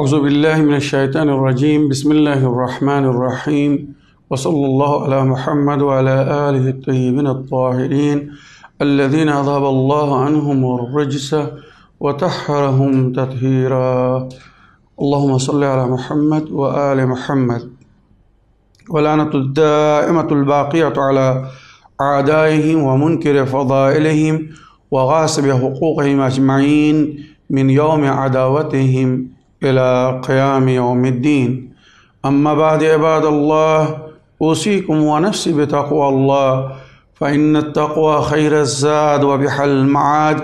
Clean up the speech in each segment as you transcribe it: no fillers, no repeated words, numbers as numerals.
أعوذ بالله من الشيطان الرجيم بسم الله الرحمن الرحيم وصلى الله على محمد وعلى آله الطيبين الطاهرين الذين أذهب الله عنهم الرجس وطهرهم تطهيرا اللهم صل على محمد وآل محمد ولعنة الدائمة الباقية على أعدائهم ومنكر فضائلهم وغاصب حقوقهم أجمعين من يوم عداوتهم إلى قيام يوم الدين أما بعد عباد الله أوصيكم ونفسي بتقوى الله فإن التقوى خير الزاد وبح المعاد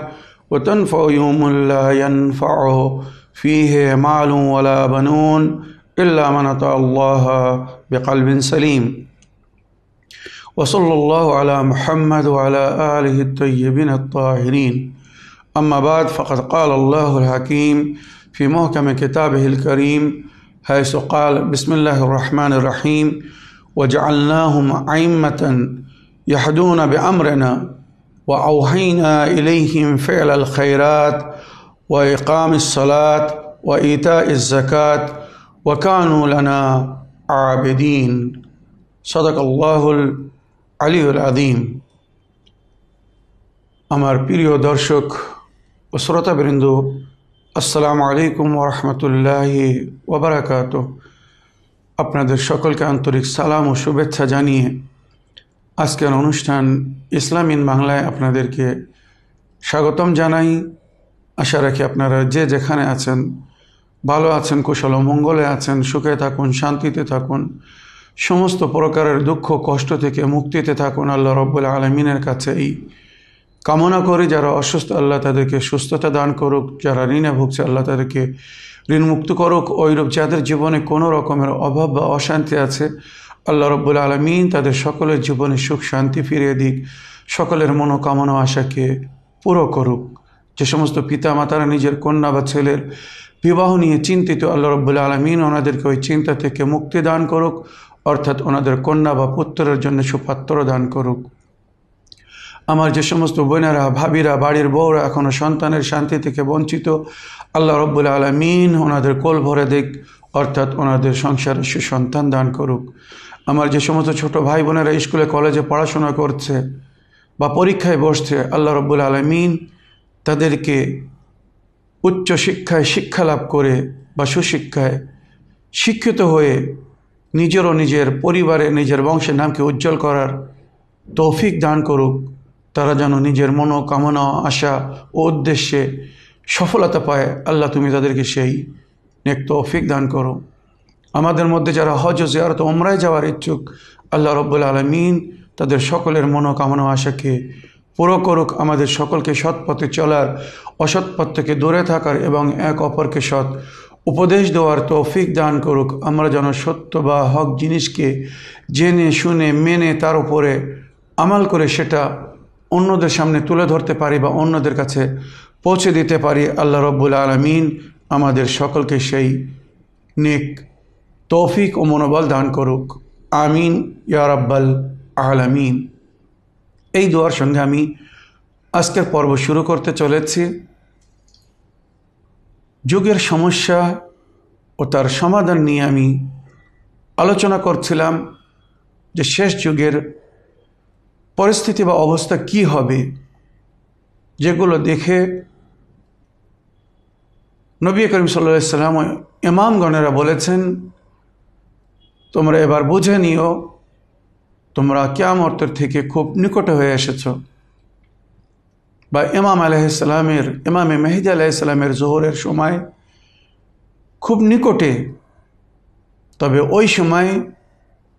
وتنفع يوم لا ينفعه فيه مال ولا بنون إلا من أتى الله بقلب سليم وصلى الله على محمد وعلى آله الطيبين الطاهرين أما بعد فقد قال الله الحكيم في محكم كتابه الكريم حيث قال بسم الله الرحمن الرحيم وجعلناهم أئمة يهدون بأمرنا وأوحينا إليهم فعل الخيرات وإقام الصلاة وإيتاء الزكاة وكانوا لنا عابدين صدق الله العلي العظيم আমার প্রিয় দর্শক ও শ্রোতাবৃন্দ আসসালামু আলাইকুম ওয়া রাহমাতুল্লাহি ওয়া বারাকাতুহু আপনাদের সকলকে আন্তরিক সালাম ও শুভেচ্ছা জানিয়ে আজকের অনুষ্ঠান ইসলাম ইন বাংলায় আপনাদেরকে স্বাগতম জানাই। আশা রাখি আপনারা যে যেখানে আছেন ভালো আছেন, কুশল ও মঙ্গলে আছেন, সুখে থাকুন, শান্তিতে থাকুন, সমস্ত প্রকারের দুঃখ কষ্ট থেকে মুক্তিতে থাকুন। আল্লাহ রাব্বুল আলামিনের কাছে এই কামনা করি যারা অসুস্থ আল্লাহ তাদেরকে সুস্থতা দান করুক, যারা ঋণে ভুগছে আল্লাহ তাদেরকে ঋণমুক্ত করুক, ওইরূপ যাদের জীবনে কোনো রকমের অভাব বা অশান্তি আছে আল্লাহ রাব্বুল আলামিন তাদের সকলের জীবনে সুখ শান্তি ফিরিয়ে দিক, সকলের মনোকামনা আশাকে পুরো করুক। যে সমস্ত পিতা মাতারা নিজের কন্যা বা ছেলের বিবাহ নিয়ে চিন্তিত আল্লাহ রাব্বুল আলামিন ওনাদেরকে ওই চিন্তা থেকে মুক্তি দান করুক, অর্থাৎ ওনাদের কন্যা বা পুত্রের জন্য সুপাত্র দান করুক। আমার যে সমস্ত বোনেরা ভাবিরা বাড়ির বউরা এখনও সন্তানের শান্তি থেকে বঞ্চিত আল্লাহ রাব্বুল আলামিন ওনাদের কোল ভরে দিক, অর্থাৎ ওনাদের সংসারে সুসন্তান দান করুক। আমার যে সমস্ত ছোট ভাই বোনেরা স্কুলে কলেজে পড়াশোনা করছে বা পরীক্ষায় বসছে আল্লাহ রাব্বুল আলামিন তাদেরকে উচ্চ শিক্ষায় শিক্ষা লাভ করে বা সুশিক্ষায় শিক্ষিত হয়ে নিজের ও নিজের পরিবারে নিজের বংশের নামকে উজ্জ্বল করার তৌফিক দান করুক। তারা যেন নিজের মনোকামনা আশা ও উদ্দেশ্যে সফলতা পায়, আল্লাহ তুমি তাদেরকে সেই নেক তৌফিক দান করো। আমাদের মধ্যে যারা হজ ও জিয়ারত ও উমরায় যাওয়ার ইচ্ছুক আল্লাহ রাব্বুল আলামিন তাদের সকলের মনোকামনা আশাকে পুরো করুক। আমাদের সকলকে সৎ পথে চলার, অসৎ পথ থেকে দূরে থাকার এবং এক অপরকে সৎ উপদেশ দেওয়ার তৌফিক দান করুক। আমরা যেন সত্য বা হক জিনিসকে জেনে শুনে মেনে তার উপরে আমাল করে সেটা অন্যদের সামনে তুলে ধরতে পারি বা অন্যদের কাছে পৌঁছে দিতে পারি। আল্লাহ রাব্বুল আলামিন আমাদের সকলকে সেই নেক তৌফিক ও মনোবল দান করুক। আমিন ইয়া রাব্বাল আলামিন। এই দোয়ার সঙ্গে আমি আজকের পর্ব শুরু করতে চলেছি। যুগের সমস্যা ও তার সমাধান নিয়ে আমি আলোচনা করছিলাম যে শেষ যুগের পরিস্থিতি বা অবস্থা কি হবে, যেগুলো দেখে নবী করিম সাল্লাল্লাহু আলাইহি ওয়াসাল্লাম ইমামগণেরা বলেছেন তোমরা এবার বুঝে নিও তোমরা কিয়ামতের থেকে খুব নিকটে হয়ে এসেছ। বা ইমামে মেহেদী আলাইহিস সালামের জোহরের সময় খুব নিকটে। তবে ওই সময়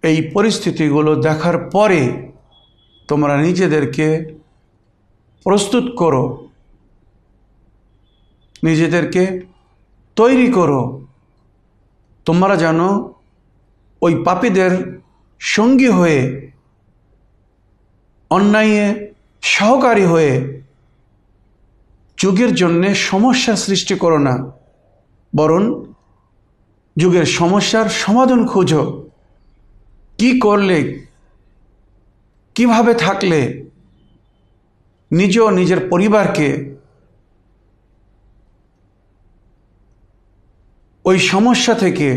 এই পরিস্থিতিগুলো দেখার পরে তোমরা নিজেদেরকে প্রস্তুত করো, নিজেদেরকে তৈরি করো, তোমরা যেন ওই পাপীদের সঙ্গী হয়ে অন্যায়ে সহকারী হয়ে যুগের জন্যে সমস্যা সৃষ্টি করো না, বরং যুগের সমস্যার সমাধান খোঁজো। কি করলে, কিভাবে থাকলে নিজ নিজের পরিবারকে ওই সমস্যা থেকে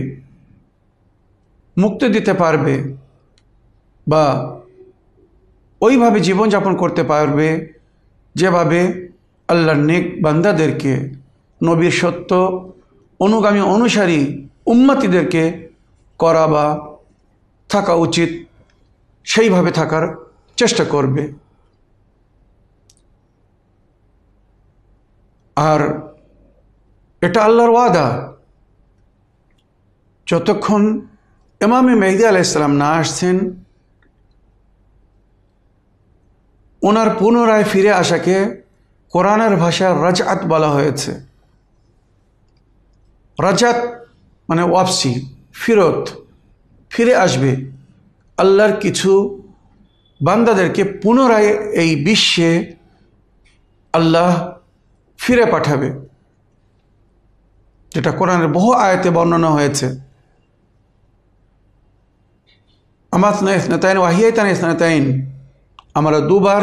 মুক্তি দিতে পারবে বা ওইভাবে জীবনযাপন করতে পারবে যেভাবে আল্লাহর নেক বান্দাদেরকে, নবীর সত্য অনুগামী অনুসারী উম্মতিদেরকে করা বা থাকা উচিত, সেইভাবে থাকার চেষ্টা করবে। আর এটা আল্লাহর ওয়াদা, যতক্ষণ ইমামে মেহদী আলাইহিস সালাম না আসছেন, ওনার পুনরায় ফিরে আসাকে কোরআনের ভাষায় রাজআত বলা হয়েছে। রাজআত মানে ওয়াপসি, ফিরত, ফিরে আসবে। আল্লাহর কিছু বান্দাদেরকে পুনরায় এই বিশ্বে আল্লাহ ফিরে পাঠাবে, যেটা কোরআনের বহু আয়াতে বর্ণনা হয়েছে। আমাতনা ইসনাতাইন ওয়াহিয়াতান ইসনাতাইন, আমরা দুবার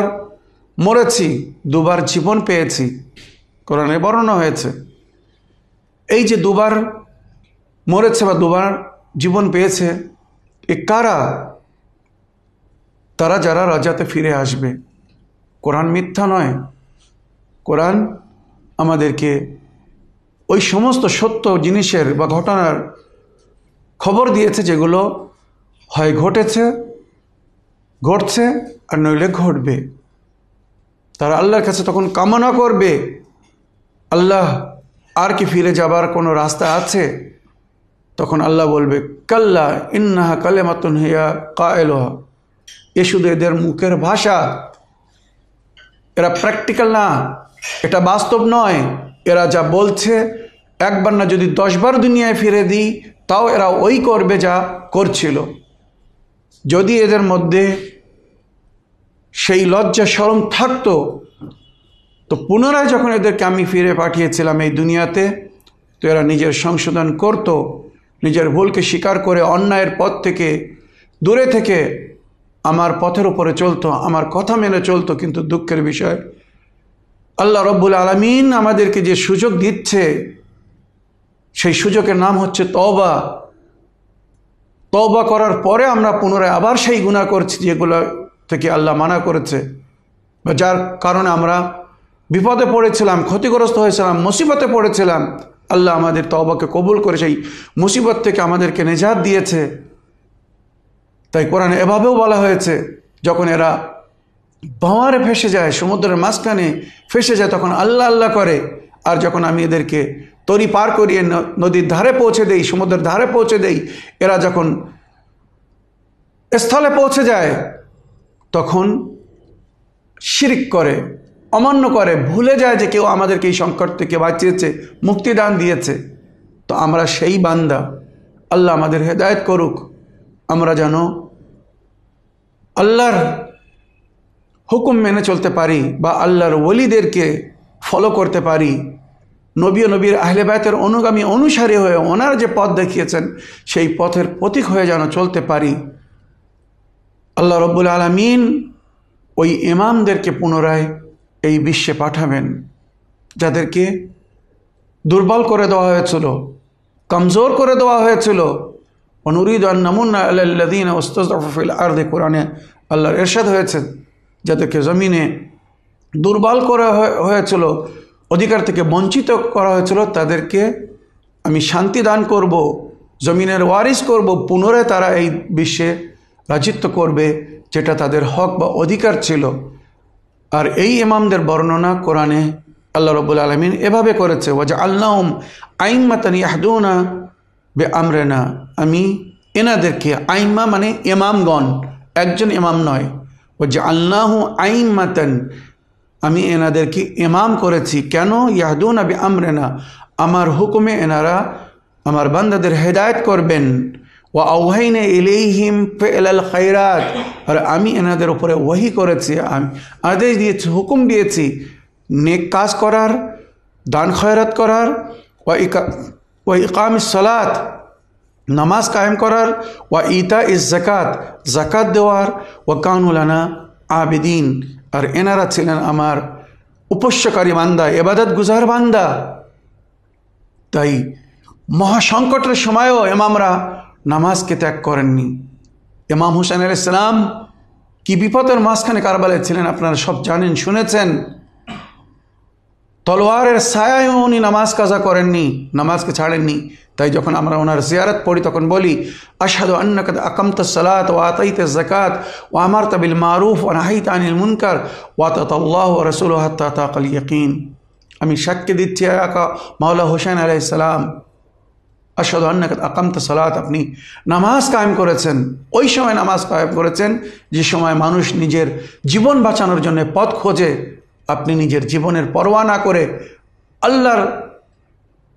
মরেছি, দুবার জীবন পেয়েছি, কোরআনে বর্ণনা হয়েছে। এই যে দুবার মরেছে বা দুবার জীবন পেয়েছে, এ কারা? তারা যারা রাজাতে ফিরে আসবে। কোরআন মিথ্যা নয়, কোরআন আমাদেরকে ওই সমস্ত সত্য জিনিসের বা ঘটনার খবর দিয়েছে যেগুলো হয় ঘটেছে, ঘটছে, আর নইলে ঘটবে। তারা আল্লাহর কাছে তখন কামনা করবে, আল্লাহ আর কি ফিরে যাবার কোনো রাস্তা আছে? তখন আল্লাহ বলবে, কাল্লা ইন্নাহা কালিমাতুন হিয়া কায়েলুহা, এ শুধু এদের মুখের ভাষা, এরা প্র্যাকটিক্যাল না, এটা বাস্তব নয়। এরা যা বলছে, একবার না যদি 10 বার দুনিয়ায় ফিরে দিই তাও এরা ওই করবে যা করছিল। যদি এদের মধ্যে সেই লজ্জা শরম থাকতো, তো পুনরায় যখন এদেরকে আমি ফিরে পাঠিয়েছিলাম এই দুনিয়াতে, তো এরা নিজের সংশোধন করত, নিজের ভুলকে স্বীকার করে অন্যায়ের পথ থেকে দূরে থেকে আমার পথের উপরে চলতো, আমার কথা মেনে চলতো। কিন্তু দুঃখের বিষয়, আল্লাহ রব্বুল আলামিন আমাদেরকে যে সুযোগ দিচ্ছে, সেই সুযোগের নাম হচ্ছে তওবা। তওবা করার পরে আমরা পুনরায় আবার সেই গুনাহ করছি যেগুলো থেকে আল্লাহ মানা করেছে, বা যার কারণে আমরা বিপদে পড়েছিলাম, ক্ষতিগ্রস্ত হয়েছিলাম, মুসিবতে পড়েছিলাম। আল্লাহ আমাদের তওবাকে কবুল করে সেই মুসিবত থেকে আমাদেরকে নিজাত দিয়েছে। তাই কোরআনে এভাবেও বলা হয়েছে, যখন এরা বাওয়ারে ফেসে যায়, সমুদ্রের মাঝখানে ফেসে যায়, তখন আল্লাহ আল্লাহ করে। আর যখন আমি এদেরকে তরি পার করিয়ে নদীর ধারে পৌঁছে দেই, সমুদ্রের ধারে পৌঁছে দেই, এরা যখন স্থলে পৌঁছে যায়, তখন শিরক করে, অমান্য করে, ভুলে যায় যে কেউ আমাদেরকে এই সংকট থেকে বাঁচিয়েছে, মুক্তিদান দিয়েছে। তো আমরা সেই বান্দা, আল্লাহ আমাদের হেদায়েত করুক, আমরা যেন আল্লাহর হুকুম মেনে চলতে পারি বা আল্লাহর ওলিদেরকে ফলো করতে পারি, নবী ও নবীর আহলে বায়তের অনুগামী অনুসারী হয়ে ওনারা যে পথ দেখিয়েছেন সেই পথের প্রতীক হয়ে যেন চলতে পারি। আল্লাহ রব্বুল আলামিন ওই ইমামদেরকে পুনরায় এই বিশ্বে পাঠাবেন, যাদেরকে দুর্বল করে দেওয়া হয়েছিল, কমজোর করে দেওয়া হয়েছিল। অনুরিদু আন নামুন্না আলাল্লাযীনা ইসতাযআফু ফিল আরদি, কোরআনে আল্লাহর ইরশাদ হয়েছে, যাদেরকে জমিনে দুর্বল করা হয়েছিল, অধিকার থেকে বঞ্চিত করা হয়েছিল, তাদেরকে আমি শান্তি দান করব, জমিনের ওয়ারিস করব, পুনরায় তারা এই বিশ্বে রাজিত্ব করবে, যেটা তাদের হক বা অধিকার ছিল। আর এই ইমামদের বর্ণনা কোরআনে আল্লাহ রাব্বুল আলামিন এভাবে করেছে, ওয়াজআলনাহুম আইম্মাতান ইয়াহদুনা বিআমরিনা, আমি এনাদেরকে, আইম্মা মানে ইমামগণ, একজন ইমাম নয়, ওয়াজআলনাহু আইম্মাতান, আমি এনাদেরকে ইমাম করেছি। কেন? ইয়াহদুনা বিআমরিনা, আমার হুকুমে এনারা আমার বান্দাদের হেদায়েত করবেন। ওয়া আওহাইনা ইলাইহিম ফিআলাল খায়রাত, আর আমি এনাদের উপরে ওহী করেছি, আমি আদেশ দিয়েছি, হুকুম দিয়েছি নেক কাজ করার, দান খয়রাত করার, ওয়া ইকামিস সালাত, নামাজ কায়েম করার, ওয়া ইতা ইজ যাকাত, যাকাত দেওয়ার, ওয়া কানু লানা আবিদিন, আর এনারা ছিলেন আমার উপাস্যকারী বান্দা, ইবাদত গুজার বান্দা। তাই মহাসংকটের সময়ও ইমামরা নামাজকে ত্যাগ করেননি। ইমাম হুসাইন আলাইহিস সালাম কি বিপদের মাঝখানে কারবালায় ছিলেন আপনারা সব জানেন, শুনেছেন। তলোয়ারের ছায়ায় উনি নামাজ কাজা করেননি, নামাজকে ছাড়েননি। তাই যখন আমরা ওনার জিয়ারত পড়ি তখন বলি, আশহাদু আন্নাকা আকামতাস সালাত ওয়া আতাইতাজ যাকাত ওয়া আমারতা বিল মারুফ ওয়া নাহাইতা আনিল মুনকার ওয়া আতাতাল্লাহু ওয়া রাসূলুহু হাত্তা তাকাল ইয়াকিন। আমি সাক্ষ্য দিচ্ছি আকা মাওলা হুসাইন আলাইহিস সালাম, আশহাদু আন্নাকা আকামতাস সালাত, আপনি নামাজ কায়েম করেছেন। ওই সময় নামাজ কায়েম করেছেন যে সময় মানুষ নিজের জীবন বাঁচানোর জন্য পথ খোঁজে। আপনি নিজের জীবনের পরোয়া না করে আল্লাহর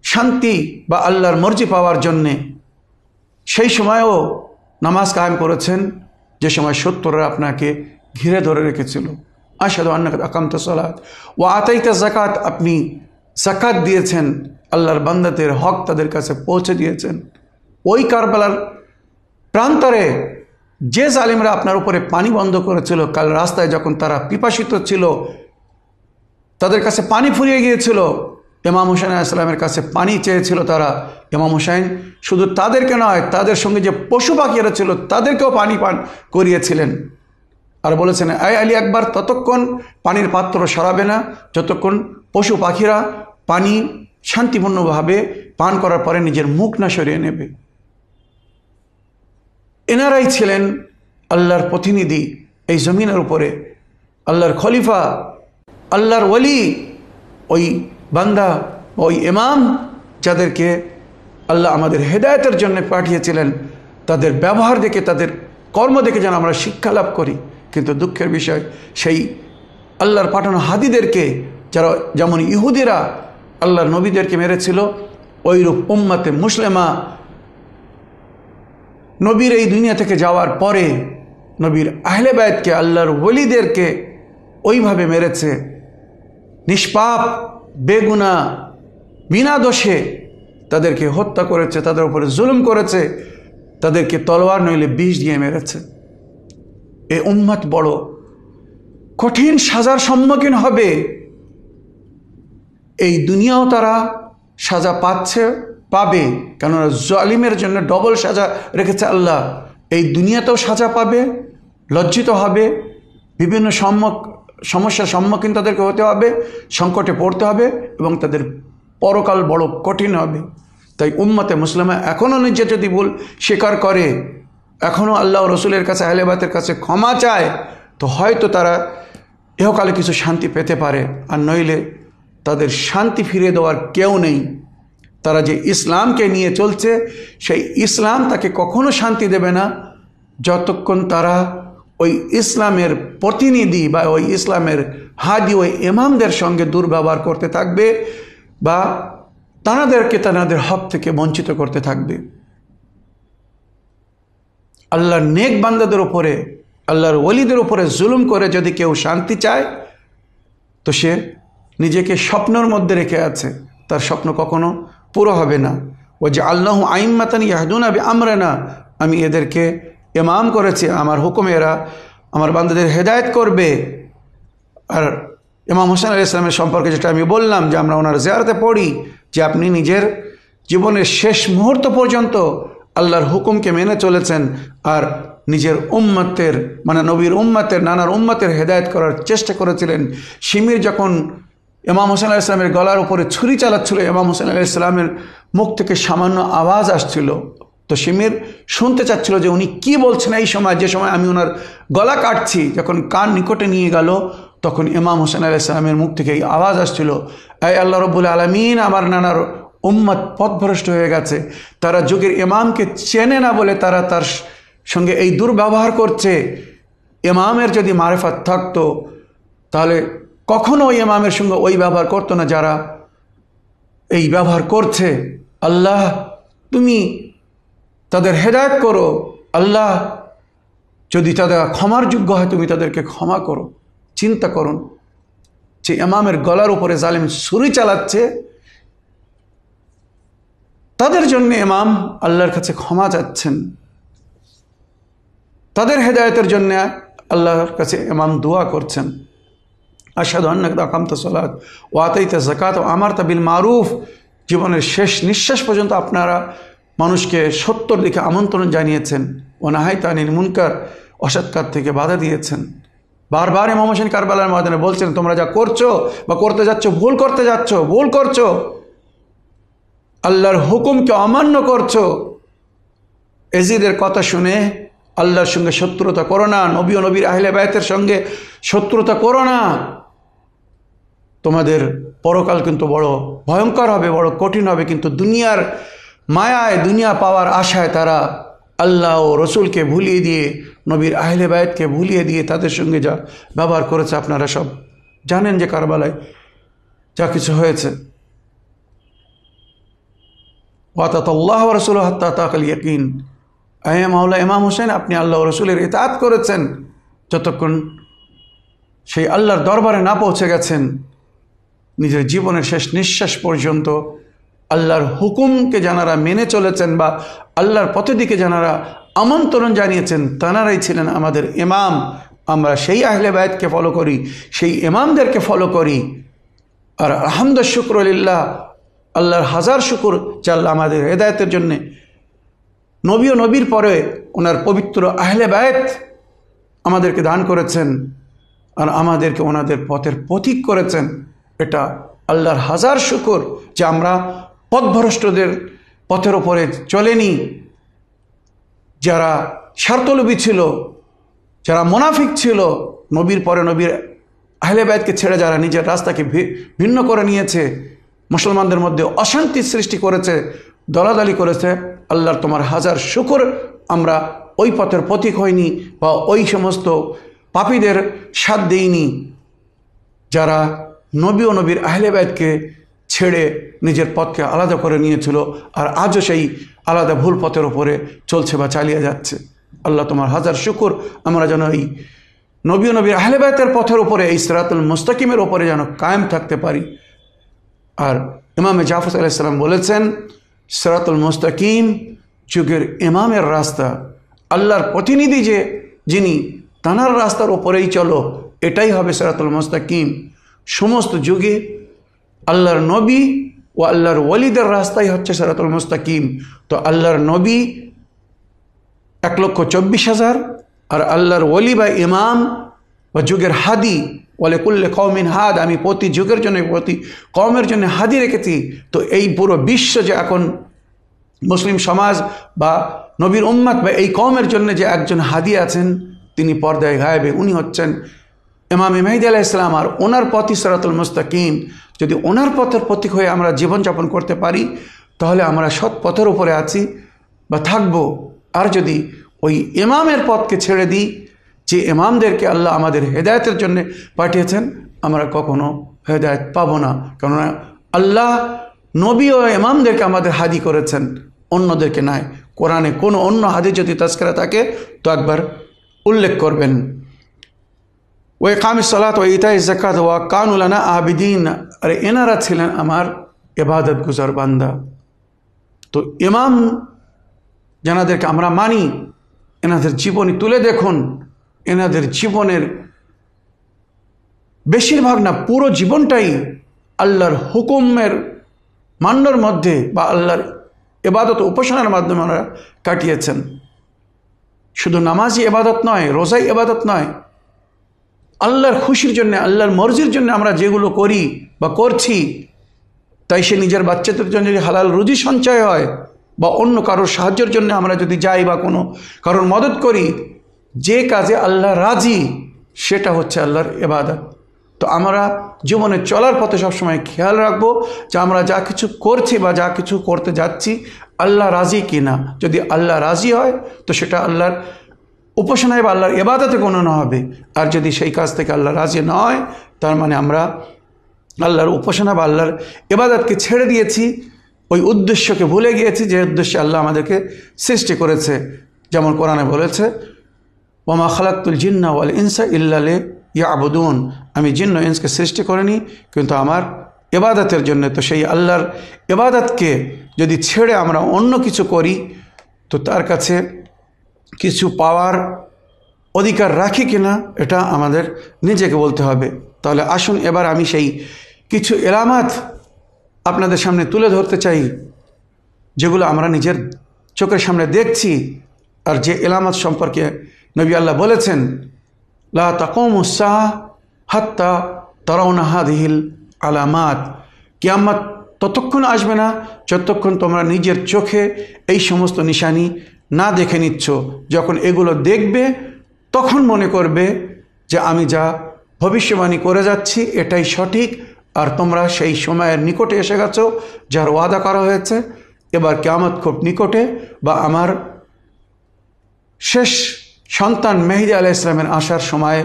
শান্তি বা আল্লাহর মর্জি পাওয়ার জন্যে সেই সময়ও নামাজ কায়েম করেছেন যে সময় শত্রুরা আপনাকে ঘিরে ধরে রেখেছিল। আশহাদু আন্নাকা আকামতাস সালাত ওয়া আতাইতাজ যাকাত, আপনি যাকাত দিয়েছেন, আল্লাহর বান্দাদের হক তাদের কাছে পৌঁছে দিয়েছেন। ওই কারবালার প্রান্তরে যে জালিমরা আপনার উপরে পানি বন্ধ করেছিল, কাল রাস্তায় যখন তারা পিপাসিত ছিল, তাদের কাছে পানি ফুরিয়ে গিয়েছিল, ইমাম হুসাইন আলাইহিস সালামের কাছে পানি চেয়েছিল তারা। ইমাম হুসাইন শুধু তাদেরকে নয়, তাদের সঙ্গে যে পশু পাখিরা ছিল তাদেরকেও পানি পান করিয়েছিলেন। আর বলেছেন, আয় আলী একবার ততক্ষণ পানির পাত্র সরাবে না যতক্ষণ পশু পাখিরা পানি শান্তিপূর্ণভাবে পান করার পরে নিজের মুখ না সরিয়ে নেবে। এনারাই ছিলেন আল্লাহর প্রতিনিধি এই জমিনের উপরে, আল্লাহর খলিফা, আল্লাহর ওলি, ওই বান্দা, ওই ইমাম যাদেরকে আল্লাহ আমাদের হেদায়েতের জন্য পাঠিয়েছিলেন। তাদের ব্যবহার দেখে, তাদের কর্ম দেখে যেন আমরা শিক্ষা লাভ করি। কিন্তু দুঃখের বিষয়, সেই আল্লাহর পাঠানো হাদিদেরকে, যারা যেমন ইহুদিরা আল্লাহর নবীদেরকে মেরেছিল, ওইরূপ উম্মতে মুসলিমা নবীর এই দুনিয়া থেকে যাওয়ার পরে নবীর আহলে বায়তকে, আল্লাহর ওলিদেরকে ওইভাবে মেরেছে। নিষ্পাপ বেগুনা বিনা দোষে তাদেরকে হত্যা করেছে, তাদের উপরে জুলুম করেছে, তাদেরকে তলোয়ার নইলে বিষ দিয়ে মেরেছে। এই উম্মত বড় কঠিন সাজার সম্মুখীন হবে। এই দুনিয়াও তারা সাজা পাবে, কেননা জালিমের জন্য ডবল সাজা রেখেছে আল্লাহ। এই দুনিয়াতেও সাজা পাবে, লজ্জিত হবে, বিভিন্ন সমস্যার সম্মুখীন তাদেরকে হতে হবে, সংকটে পড়তে হবে, এবং তাদের পরকাল বড় কঠিন হবে। তাই উম্মতে মুসলিমা এখনও নিজে যদি ভুল স্বীকার করে, এখনও আল্লাহ রসুলের কাছে, আহলে বায়তের কাছে ক্ষমা চায়, তো হয়তো তারা ইহকালে কিছু শান্তি পেতে পারে। আর নইলে তাদের শান্তি ফিরিয়ে দেওয়ার কেউ নেই। তারা যে ইসলামকে নিয়ে চলছে, সেই ইসলাম তাকে কখনো শান্তি দেবে না যতক্ষণ তারা ওই ইসলামের প্রতিনিধি বা ওই ইসলামের হাদি, ওই ইমামদের সঙ্গে দুর্ব্যবহার করতে থাকবে বা তাদের হক থেকে বঞ্চিত করতে থাকবে। আল্লাহর নেক বান্দাদের উপরে, আল্লাহর ওলিদের উপরে জুলুম করে যদি কেউ শান্তি চায়, তো সে নিজেকে স্বপ্নের মধ্যে রেখে আছে, তার স্বপ্ন কখনো পুরো হবে না। ও যে আল্লাহ আইম্মাতান ইয়াহদুনা বিআমরিনা, আমি এদেরকে ইমাম করেছি, আমার হুকুমে এরা আমার বান্দাদের হেদায়েত করবে। আর ইমাম হুসাইন আলাইহিস সালামের সম্পর্কে যেটা আমি বললাম, যে আমরা ওনার জিয়ারতে পড়ি, যে আপনি নিজের জীবনের শেষ মুহূর্ত পর্যন্ত আল্লাহর হুকুমকে মেনে চলেছেন আর নিজের উম্মতের, মানে নবীর উম্মতের, নানার উম্মতের হেদায়েত করার চেষ্টা করেছিলেন। শিমির যখন ইমাম হুসাইন আলাইহিস সালামের গলার উপরে ছুরি চালাচ্ছিল, ইমাম হুসাইন আলাইহিস সালামের মুখ থেকে সামান্য আওয়াজ আসছিল, তো শিমির শুনতে চাচ্ছিল যে উনি কি বলছেন। এই সময়, যে সময় আমি ওনার গলা কাটছি, যখন কান নিকটে নিয়ে গেল, তখন ইমাম হুসাইন আলাইহিস সালামের মুখ থেকে এই আওয়াজ আসছিল, এই আল্লাহ রব্বুল আলামিন, আমার নানার উম্মত পথভ্রষ্ট হয়ে গেছে, তারা যুগের ইমামকে চেনে না বলে তারা তার সঙ্গে এই দুর্ব্যবহার করছে। ইমামের যদি মারিফাত থাকতো তাহলে কখনো ওই ইমামের সঙ্গে ওই ব্যবহার করতো না যারা এই ব্যবহার করছে। আল্লাহ, তুমি তাদের হেদায়েত করো। আল্লাহ, যদি তাদের ক্ষমার যোগ্য হয় তুমি তাদেরকে ক্ষমা করো। চিন্তা করুন, যে ইমামের গলার উপরে জালিম ছুরি চালাচ্ছে, তাদের জন্য ইমাম আল্লাহর কাছে ক্ষমা চাচ্ছেন, তাদের হেদায়েতের জন্য আল্লাহর কাছে ইমাম দোয়া করছেন। আশহাদু আন্নাকা আকামতাস সালাত ওয়া আতাইতাজ যাকাত ওয়া আমারতা বিল মারুফ, জীবনের শেষ নিঃশ্বাস পর্যন্ত আপনারা মানুষকে সত্যর দিকে আমন্ত্রণ জানিয়েছেন, ওয়ানাহাইতা আনিল মুনকার, অসৎ কাজ থেকে বাধা দিয়েছেন। বারবার ইমাম হোসেন কারবালার ময়দানে বলছেন, তোমরা যা করছো বা করতে যাচ্ছ ভুল করতে যাচ্ছ, ভুল করছো, আল্লাহর হুকুমকে অমান্য করছো। এজিদের কথা শুনে আল্লাহর সঙ্গে শত্রুতা করো না, নবী ও নবীর আহলে বায়তের সঙ্গে শত্রুতা করো না। তোমাদের পরকাল কিন্তু বড় ভয়ঙ্কর হবে, বড় কঠিন হবে। কিন্তু দুনিয়ার মায়ায়, দুনিয়া পাওয়ার আশায় তারা আল্লাহ ও রসুলকে ভুলিয়ে দিয়ে, নবীর আহলে বায়তকে ভুলিয়ে দিয়ে তাদের সঙ্গে যা ব্যবহার করেছে আপনারা সব জানেন যে কারবালায় যা কিছু হয়েছে। ওয়াতাতাল্লাহু ওয়া রাসূলুহু হাত্তা তাকাল ইয়াকিন। আয়ে মাওলা ইমাম হোসেন, আপনি আল্লাহ ও রসুলের ইতাআত করেছেন যতক্ষণ সেই আল্লাহর দরবারে না পৌঁছে গেছেন। নিজের জীবনের শেষ নিঃশ্বাস পর্যন্ত আল্লাহর হুকুমকে যারা মেনে চলেছেন বা আল্লাহর পথের দিকে যারা আমন্ত্রণ জানিয়েছেন, তাঁরাই ছিলেন আমাদের ইমাম। আমরা সেই আহলে বায়তকে ফলো করি, সেই ইমামদেরকে ফলো করি। আর আলহামদুলিল্লাহ, শুকরুলিল্লাহ, আল্লাহর হাজার শুকর যে আল্লাহ আমাদের হেদায়েতের জন্যে নবী ও নবীর পরে ওনার পবিত্র আহলে বায়ত আমাদেরকে দান করেছেন আর আমাদেরকে ওনাদের পথের পথিক করেছেন। এটা আল্লাহর হাজার শুকর যে আমরা পথভ্রষ্টদের পথের ওপরে চলেনি। যারা স্বার্থলোভী ছিল, যারা মুনাফিক ছিল, নবীর পরে নবীর আহলে বায়তকে ছেড়ে যারা নিজের রাস্তাকে ভিন্ন করে নিয়েছে, মুসলমানদের মধ্যে অশান্তি সৃষ্টি করেছে, দলাদলি করেছে, আল্লাহর তোমার হাজার শুকর আমরা ওই পথের পথিক হইনি বা ওই সমস্ত পাপীদের সাথ দেইনি যারা নবী ও নবীর আহলে বায়তকে ছেড়ে নিজের পথকে আলাদা করে নিয়েছিল আর আজও সেই আলাদা ভুল পথের ওপরে চলছে বা চালিয়ে যাচ্ছে। আল্লাহ তোমার হাজার শুকর, আমরা যেন এই নবী ও নবীর আহলে বায়তের পথের ওপরে, এই সিরাতুল মুস্তাকিমের ওপরে যেন কায়েম থাকতে পারি। আর ইমামে জাফর আলাইহিস সালাম বলেছেন, সিরাতুল মুস্তাকিম যুগের ইমামের রাস্তা, আল্লাহর প্রতিনিধি যিনি তানার রাস্তার ওপরেই চলো, এটাই হবে সিরাতুল মুস্তাকিম। সমস্ত যুগে আল্লাহর নবী ও আল্লাহর ওলিদের রাস্তাই হচ্ছে সিরাতুল মুস্তাকিম। তো আল্লাহর নবী 1,24,000 আর আল্লাহর ওলি বা ইমাম বা যুগের হাদি, বলে কুল্লে কওমিন হাদ, আমি প্রতি যুগের জন্য, প্রতি কওমের জন্য হাদি রেখেছি। তো এই পুরো বিশ্ব যে এখন মুসলিম সমাজ বা নবীর উম্মত বা এই কওমের জন্য যে একজন হাদি আছেন, তিনি পর্দায় গায়েবে, উনি হচ্ছেন ইমাম মেহদী আলাইহিস সালাম। আর ওনার পথই সিরাতুল মুস্তাকিম। যদি ওনার পথের প্রতীক হয়ে আমরা জীবনযাপন করতে পারি, তাহলে আমরা সৎ পথের উপরে আছি বা থাকব। আর যদি ওই ইমামের পথকে ছেড়ে দিই, যে ইমামদেরকে আল্লাহ আমাদের হেদায়েতের জন্য পাঠিয়েছেন, আমরা কখনো হেদায়েত পাবো না। কেননা আল্লাহ নবী ও ইমামদেরকে আমাদের হাদি করেছেন, অন্যদেরকে নাই। কোরআনে কোনো অন্য হাদি যদি তাজকিরা থাকে তো একবার উল্লেখ করবেন। ওই ইকামিস সালাত ও ইতাইজ যাকাত ওয়া কানু লানা আবিদিন। আরে এনারা ছিলেন আমার ইবাদত গুজার বান্দা। তো ইমাম যাদেরকে আমরা মানি, এনাদের জীবনী তুলে দেখুন, এনাদের জীবনের বেশিরভাগ না পুরো জীবনটাই আল্লাহর হুকুমের মান্যর মধ্যে বা আল্লাহর ইবাদত উপাসনার মাধ্যমে ওনারা কাটিয়েছেন। শুধু নামাজই ইবাদত নয়, রোজাই ইবাদত নয়, আল্লাহর খুশির জন্য, আল্লাহর মর্জির জন্য আমরা যেগুলো করি বা করছি, তাই সে নিজের বাচ্চাদের জন্য যদি হালাল রুজি সঞ্চয় হয় বা অন্য কারোর সাহায্যের জন্য আমরা যদি যাই বা কোনো কারোর মদত করি, যে কাজে আল্লাহ রাজি, সেটা হচ্ছে আল্লাহর ইবাদত। তো আমরা জীবনে চলার পথে সবসময় খেয়াল রাখবো যে আমরা যা কিছু করছি বা যা কিছু করতে যাচ্ছি, আল্লাহ রাজি কি না। যদি আল্লাহ রাজি হয় তো সেটা আল্লাহর উপাসনায় বা আল্লাহর ইবাদতে গণনা হবে। আর যদি সেই কাজ থেকে আল্লাহ রাজি না হয়, তার মানে আমরা আল্লাহর উপাসনা বা আল্লাহর ইবাদতকে ছেড়ে দিয়েছি, ওই উদ্দেশ্যকে ভুলে গিয়েছি যে উদ্দেশ্যে আল্লাহ আমাদেরকে সৃষ্টি করেছে। যেমন কোরআনে বলেছে, ওমা খালাকতুল জিন্না ওয়াল ইনসা ইল্লা লিয়াবুদুন, আমি জিন্ন ইনসকে সৃষ্টি করিনি কিন্তু আমার ইবাদতের জন্য। তো সেই আল্লাহর ইবাদতকে যদি ছেড়ে আমরা অন্য কিছু করি, তো তার কাছে কিছু পাওয়ার অধিকার রাখি কিনা এটা আমাদের নিজেকে বলতে হবে। তাহলে আসুন এবার আমি সেই কিছু এলামাত আপনাদের সামনে তুলে ধরতে চাই, যেগুলো আমরা নিজের চোখের সামনে দেখছি, আর যে এলামত সম্পর্কে নবী আল্লাহ বলেছেন, লা তাকুমুস সাআহ হাত্তা তারাউনা হাযিহিল আলামাত, কিয়ামত ততক্ষণ আসবে না যতক্ষণ তোমরা নিজের চোখে এই সমস্ত নিশানি না দেখে নিচ্ছ। যখন এগুলো দেখবে তখন মনে করবে যে আমি যা ভবিষ্যবাণী করে যাচ্ছি এটাই সঠিক, আর তোমরা সেই সময়ের নিকটে এসে গেছো যার ওয়াদা করা হয়েছে। এবার কিয়ামত খুব নিকটে, বা আমার শেষ সন্তান মেহেদী আলাইহিস সালামের আসার সময়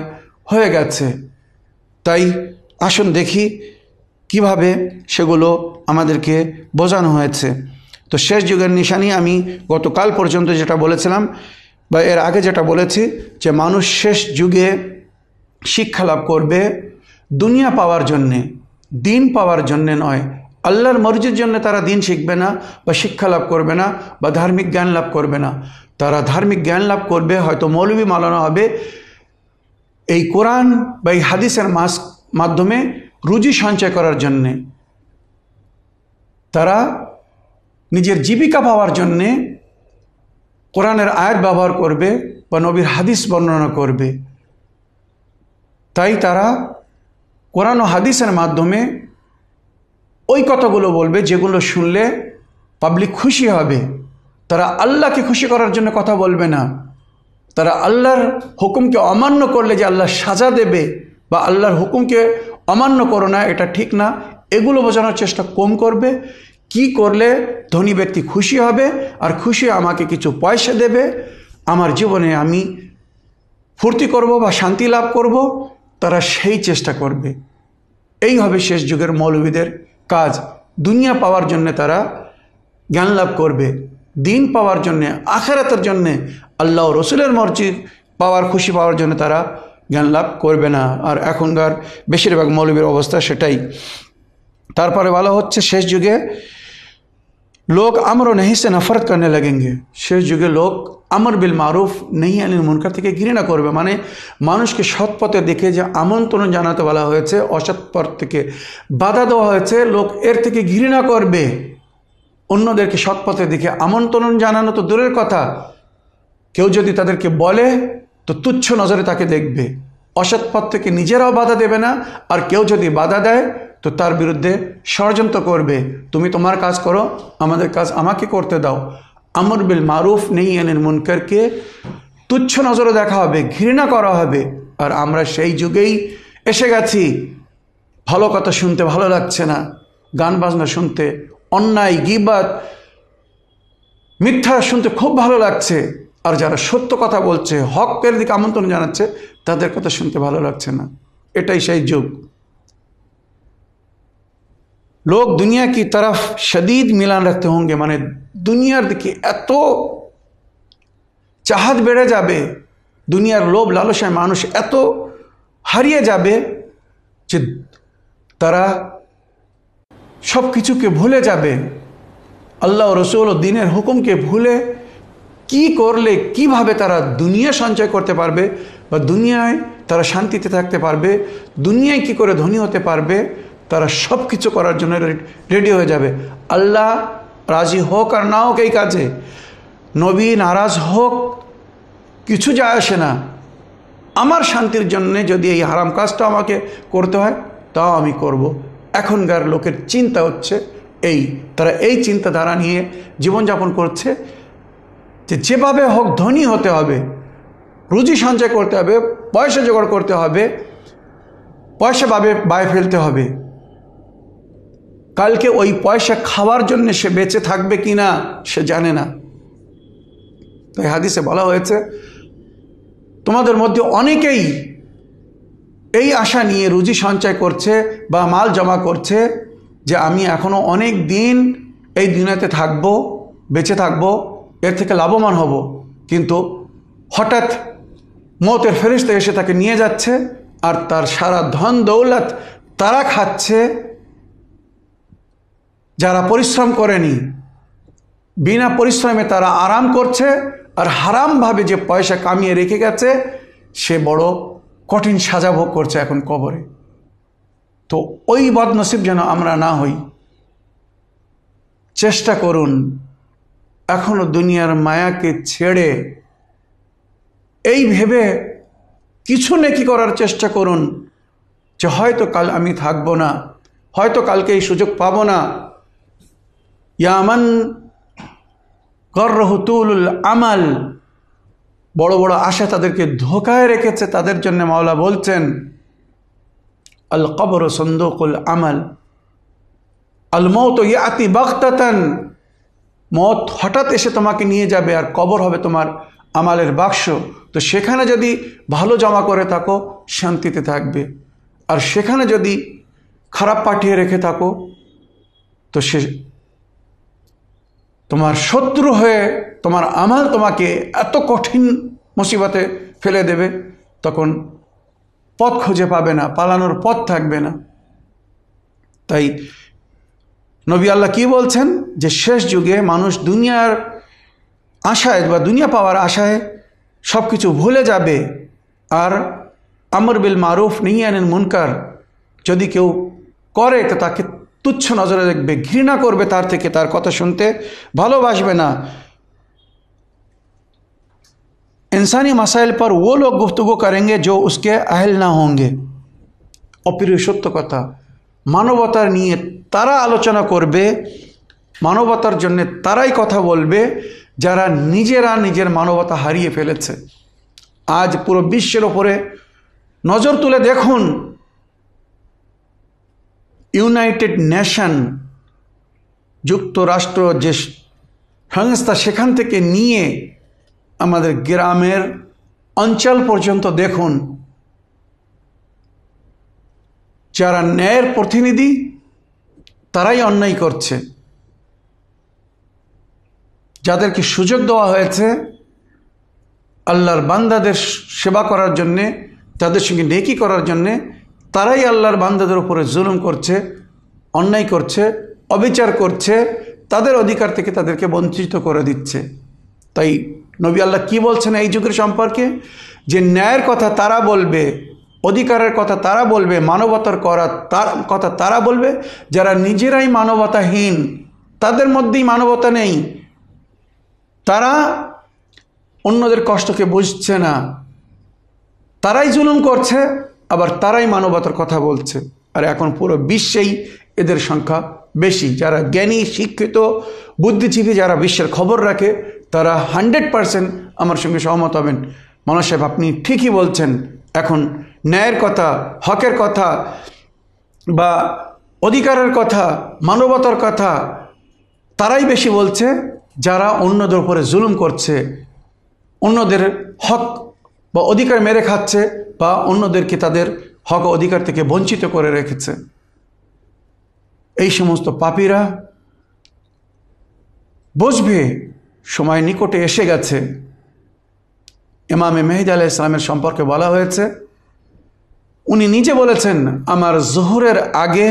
হয়ে গেছে। তাই আসুন দেখি কিভাবে সেগুলো আমাদেরকে বোঝানো হয়েছে। তো শেষ যুগের নিশানি আমি গতকাল পর্যন্ত যেটা বলেছিলাম, বা এর আগে যেটা বলেছি, যে মানুষ শেষ যুগে শিক্ষা লাভ করবে দুনিয়া পাওয়ার জন্যে, দিন পাওয়ার জন্যে নয়। আল্লাহর মর্জির জন্য তারা দিন শিখবে না বা শিক্ষা লাভ করবে না বা ধার্মিক জ্ঞান লাভ করবে না। তারা ধার্মিক জ্ঞান লাভ করবে, হয়তো মৌলবি মালানো হবে, এই কোরআন বা এই হাদিসের মাধ্যমে রুজি সঞ্চয় করার জন্যে। তারা নিজের জীবিকা পাওয়ার জন্যে কোরআনের আয়াত ব্যবহার করবে বা নবীর হাদিস বর্ণনা করবে। তাই তারা কোরআন ও হাদিসের মাধ্যমে ওই কথাগুলো বলবে যেগুলো শুনলে পাবলিক খুশি হবে। তারা আল্লাহকে খুশি করার জন্য কথা বলবে না। তারা আল্লাহর হুকুমকে অমান্য করলে যে আল্লাহ সাজা দেবে, বা আল্লাহর হুকুমকে অমান্য করো না, এটা ঠিক না, এগুলো বোঝানোর চেষ্টা কম করবে। কি করলে ধনী ব্যক্তি খুশি হবে, আর খুশি আমাকে কিছু পয়সা দেবে, আমার জীবনে আমি ফুর্তি করব বা শান্তি লাভ করব, তারা সেই চেষ্টা করবে। এই হবে শেষ যুগের মৌলবীদের কাজ। দুনিয়া পাওয়ার জন্য তারা জ্ঞান লাভ করবে, দিন পাওয়ার জন্যে, আখিরাতের জন্যে, আল্লাহ ও রসুলের মর্জি পাওয়ার, খুশি পাওয়ার জন্য তারা জ্ঞান লাভ করবে না। আর এখনকার বেশিরভাগ মৌলবীর অবস্থা সেটাই। তারপরে বলা হচ্ছে শেষ যুগে लोग अमर और नहीं से नफरत करने लगेंगे। শেষ যুগে লোক আমর বিল মারুফ নেহি আনিল মুনকার থেকে ঘৃণা করবে। মানে মানুষকে সৎ পথে দেখে যে আমন্ত্রণ জানাতে বলা হয়েছে, অসৎ পথ থেকে বাধা দেওয়া হয়েছে, লোক এর থেকে ঘৃণা করবে। অন্যদেরকে সৎ পথে দেখে আমন্ত্রণ জানানো তো দূরের কথা, কেউ যদি তাদেরকে বলে তো তুচ্ছ নজরে তাকে দেখবে। অসৎ পথ থেকে নিজেরাও বাধা দেবে না, আর কেউ যদি বাধা দেয় তো তার বিরুদ্ধে ষড়যন্ত্র করবে। তুমি তোমার কাজ করো, আমাদের কাজ আমাকে করতে দাও। আমর বিল মারুফ নেহি আনিল মুনকারকে তুচ্ছ নজরে দেখা হবে, ঘৃণা করা হবে। আর আমরা সেই যুগেই এসে গেছি। ভালো কথা শুনতে ভালো লাগছে না, গান বাজনা শুনতে, অন্যায় গীবাত মিথ্যা শুনতে খুব ভালো লাগছে। আর যারা সত্য কথা বলছে, হকের দিকে আমন্ত্রণ জানাচ্ছে, তাদের কথা শুনতে ভালো লাগছে না। এটাই সেই যুগ। लोग दुनिया की तरफ शदीद मिलान रखते होंगे। মানে দুনিয়ার দিকে এত চাহাত বেড়ে যাবে, দুনিয়ার লোভ লালসায় মানুষ এত হারিয়ে যাবে যে তারা সব কিছুকে ভুলে যাবে। আল্লাহ রসুল ও দ্বীনের হুকুমকে ভুলে কি করলে কিভাবে তারা দুনিয়া সঞ্চয় করতে পারবে, বা দুনিয়ায় তারা শান্তিতে থাকতে পারবে, দুনিয়ায় কি করে ধনী হতে পারবে, তারা সব কিছু করার জন্য রেডি হয়ে যাবে। আল্লাহ রাজি হোক আর না হোক এই কাজে, নবী নারাজ হোক, কিছু যায় আসে না। আমার শান্তির জন্যে যদি এই হারাম কাজটা আমাকে করতে হয় তাও আমি করব। এখনকার লোকের চিন্তা হচ্ছে এই, তারা এই চিন্তাধারা নিয়ে জীবনযাপন করছে যে যেভাবে হোক ধনী হতে হবে, রুজি সঞ্চয় করতে হবে, পয়সা জোগাড় করতে হবে, পয়সা বায়ে ফেলতে হবে। কালকে ওই পয়সা খাওয়ার জন্য সে বেঁচে থাকবে কি না সে জানে না। তাই হাদিসে বলা হয়েছে, তোমাদের মধ্যে অনেকেই এই আশা নিয়ে রুজি সঞ্চয় করছে বা মাল জমা করছে যে আমি এখনো অনেক দিন এই দুনিয়াতে থাকবো, বেঁচে থাকবো, এর থেকে লাভবান হব। কিন্তু হঠাৎ মৌতের ফেরেশতা এসে তাকে নিয়ে যাচ্ছে, আর তার সারা ধন দৌলত তারা খাচ্ছে যারা পরিশ্রম করেনি। বিনা পরিশ্রমে তারা আরাম করছে, আর হারামভাবে যে পয়সা কামিয়ে রেখে গেছে সে বড় কঠিন সাজা ভোগ করছে এখন কবরে। তো ওই বদনসিব যেন আমরা না হই। চেষ্টা করুন এখনো দুনিয়ার মায়াকে ছেড়ে এই ভেবে কিছু নেকি করার চেষ্টা করুন যে হয়তো কাল আমি থাকব না, হয়তো কালকে এই সুযোগ পাবো না। ইয়ামান গররহুতুল আমাল, বড় বড় আশা তাদেরকে ধোকায় রেখেছে, তাদের জন্য মাওলা বলছেন আল কবর সন্দুকুল আমাল, আল মৌত ইয়াতি বাগতাতান, মত হঠাৎ এসে তোমাকে নিয়ে যাবে আর কবর হবে তোমার আমালের বাক্স। তো সেখানে যদি ভালো জমা করে থাকো শান্তিতে থাকবে, আর সেখানে যদি খারাপ পাঠিয়ে রেখে থাকো তো সে তোমার শত্রু হয়ে তোমার আমাল তোমাকে এত কঠিন মুসিবতে ফেলে দেবে, তখন পথ খুঁজে পাবে না, পালানোর পথ থাকবে না। তাই নবী আল্লাহ কি বলছেন যে শেষ যুগে মানুষ দুনিয়ার আশায় বা দুনিয়া পাওয়ার আশায় সব কিছু ভুলে যাবে, আর আমর বিল মারুফ নাহি আনিল মুনকার যদি কেউ করে তো তাকে তুচ্ছ নজরে দেখবে, ঘৃণা করবে, তার থেকে তার কথা শুনতে ভালোবাসবে না। इंसानी मसाइल पर वो लोग गुफ्तगू करेंगे जो उसके अहल ना होंगे। অপ্রিয় সত্য কথা, মানবতার নিয়ে তারা আলোচনা করবে, মানবতার জন্য তারাই কথা বলবে যারা নিজেরা নিজের মানবতা হারিয়ে ফেলেছে। আজ পুরো বিশ্বের ওপরে নজর তুলে দেখুন, ইউনাইটেড নেশন, যুক্তরাষ্ট্র যে সংস্থা, সেখান থেকে নিয়ে আমাদের গ্রামের অঞ্চল পর্যন্ত দেখুন, যারা ন্যায়ের প্রতিনিধি তারাই অন্যায় করছে। যাদেরকে সুযোগ দেওয়া হয়েছে আল্লাহর বান্দাদের সেবা করার জন্যে, তাদের সঙ্গে নেকি করার জন্যে, তারাই আল্লাহর বান্দাদের উপরে জুলুম করছে, অন্যায় করছে, অবিচার করছে, তাদের অধিকার থেকে তাদেরকে বঞ্চিত করে দিচ্ছে। তাই নবী আল্লাহ কি বলছেন এই যুগের সম্পর্কে, যে ন্যায়ের কথা তারা বলবে, অধিকারের কথা তারা বলবে, মানবতার কথা তারা বলবে যারা নিজেরাই মানবতাহীন, তাদের মধ্যেই মানবতা নেই, তারা অন্যদের কষ্টকে বুঝছে না, তারাই জুলুম করছে, আবার তারাই মানবতার কথা বলছে। আর এখন পুরো বিশ্বেই এদের সংখ্যা বেশি। যারা জ্ঞানী, শিক্ষিত, বুদ্ধিজীবী, যারা বিশ্বের খবর রাখে, তারা 100% আমার সঙ্গে সহমত হবেন। মাওলানা সাহেব আপনি ঠিকই বলছেন, এখন ন্যায়ের কথা, হকের কথা বা অধিকারের কথা, মানবতার কথা তারাই বেশি বলছে যারা অন্যদের উপরে জুলুম করছে, অন্যদের হক বা অধিকার মেরে খাচ্ছে, বা অন্যদেরকে তাদের হক অধিকার থেকে বঞ্চিত করে রেখেছে। এই সমস্ত পাপীরা বুঝবে সময় নিকটে এসে গেছে। ইমামে মেহেদী আলাইহিস সালামের সম্পর্কে বলা হয়েছে, উনি নিজে বলেছেন, আমার জোহরের আগে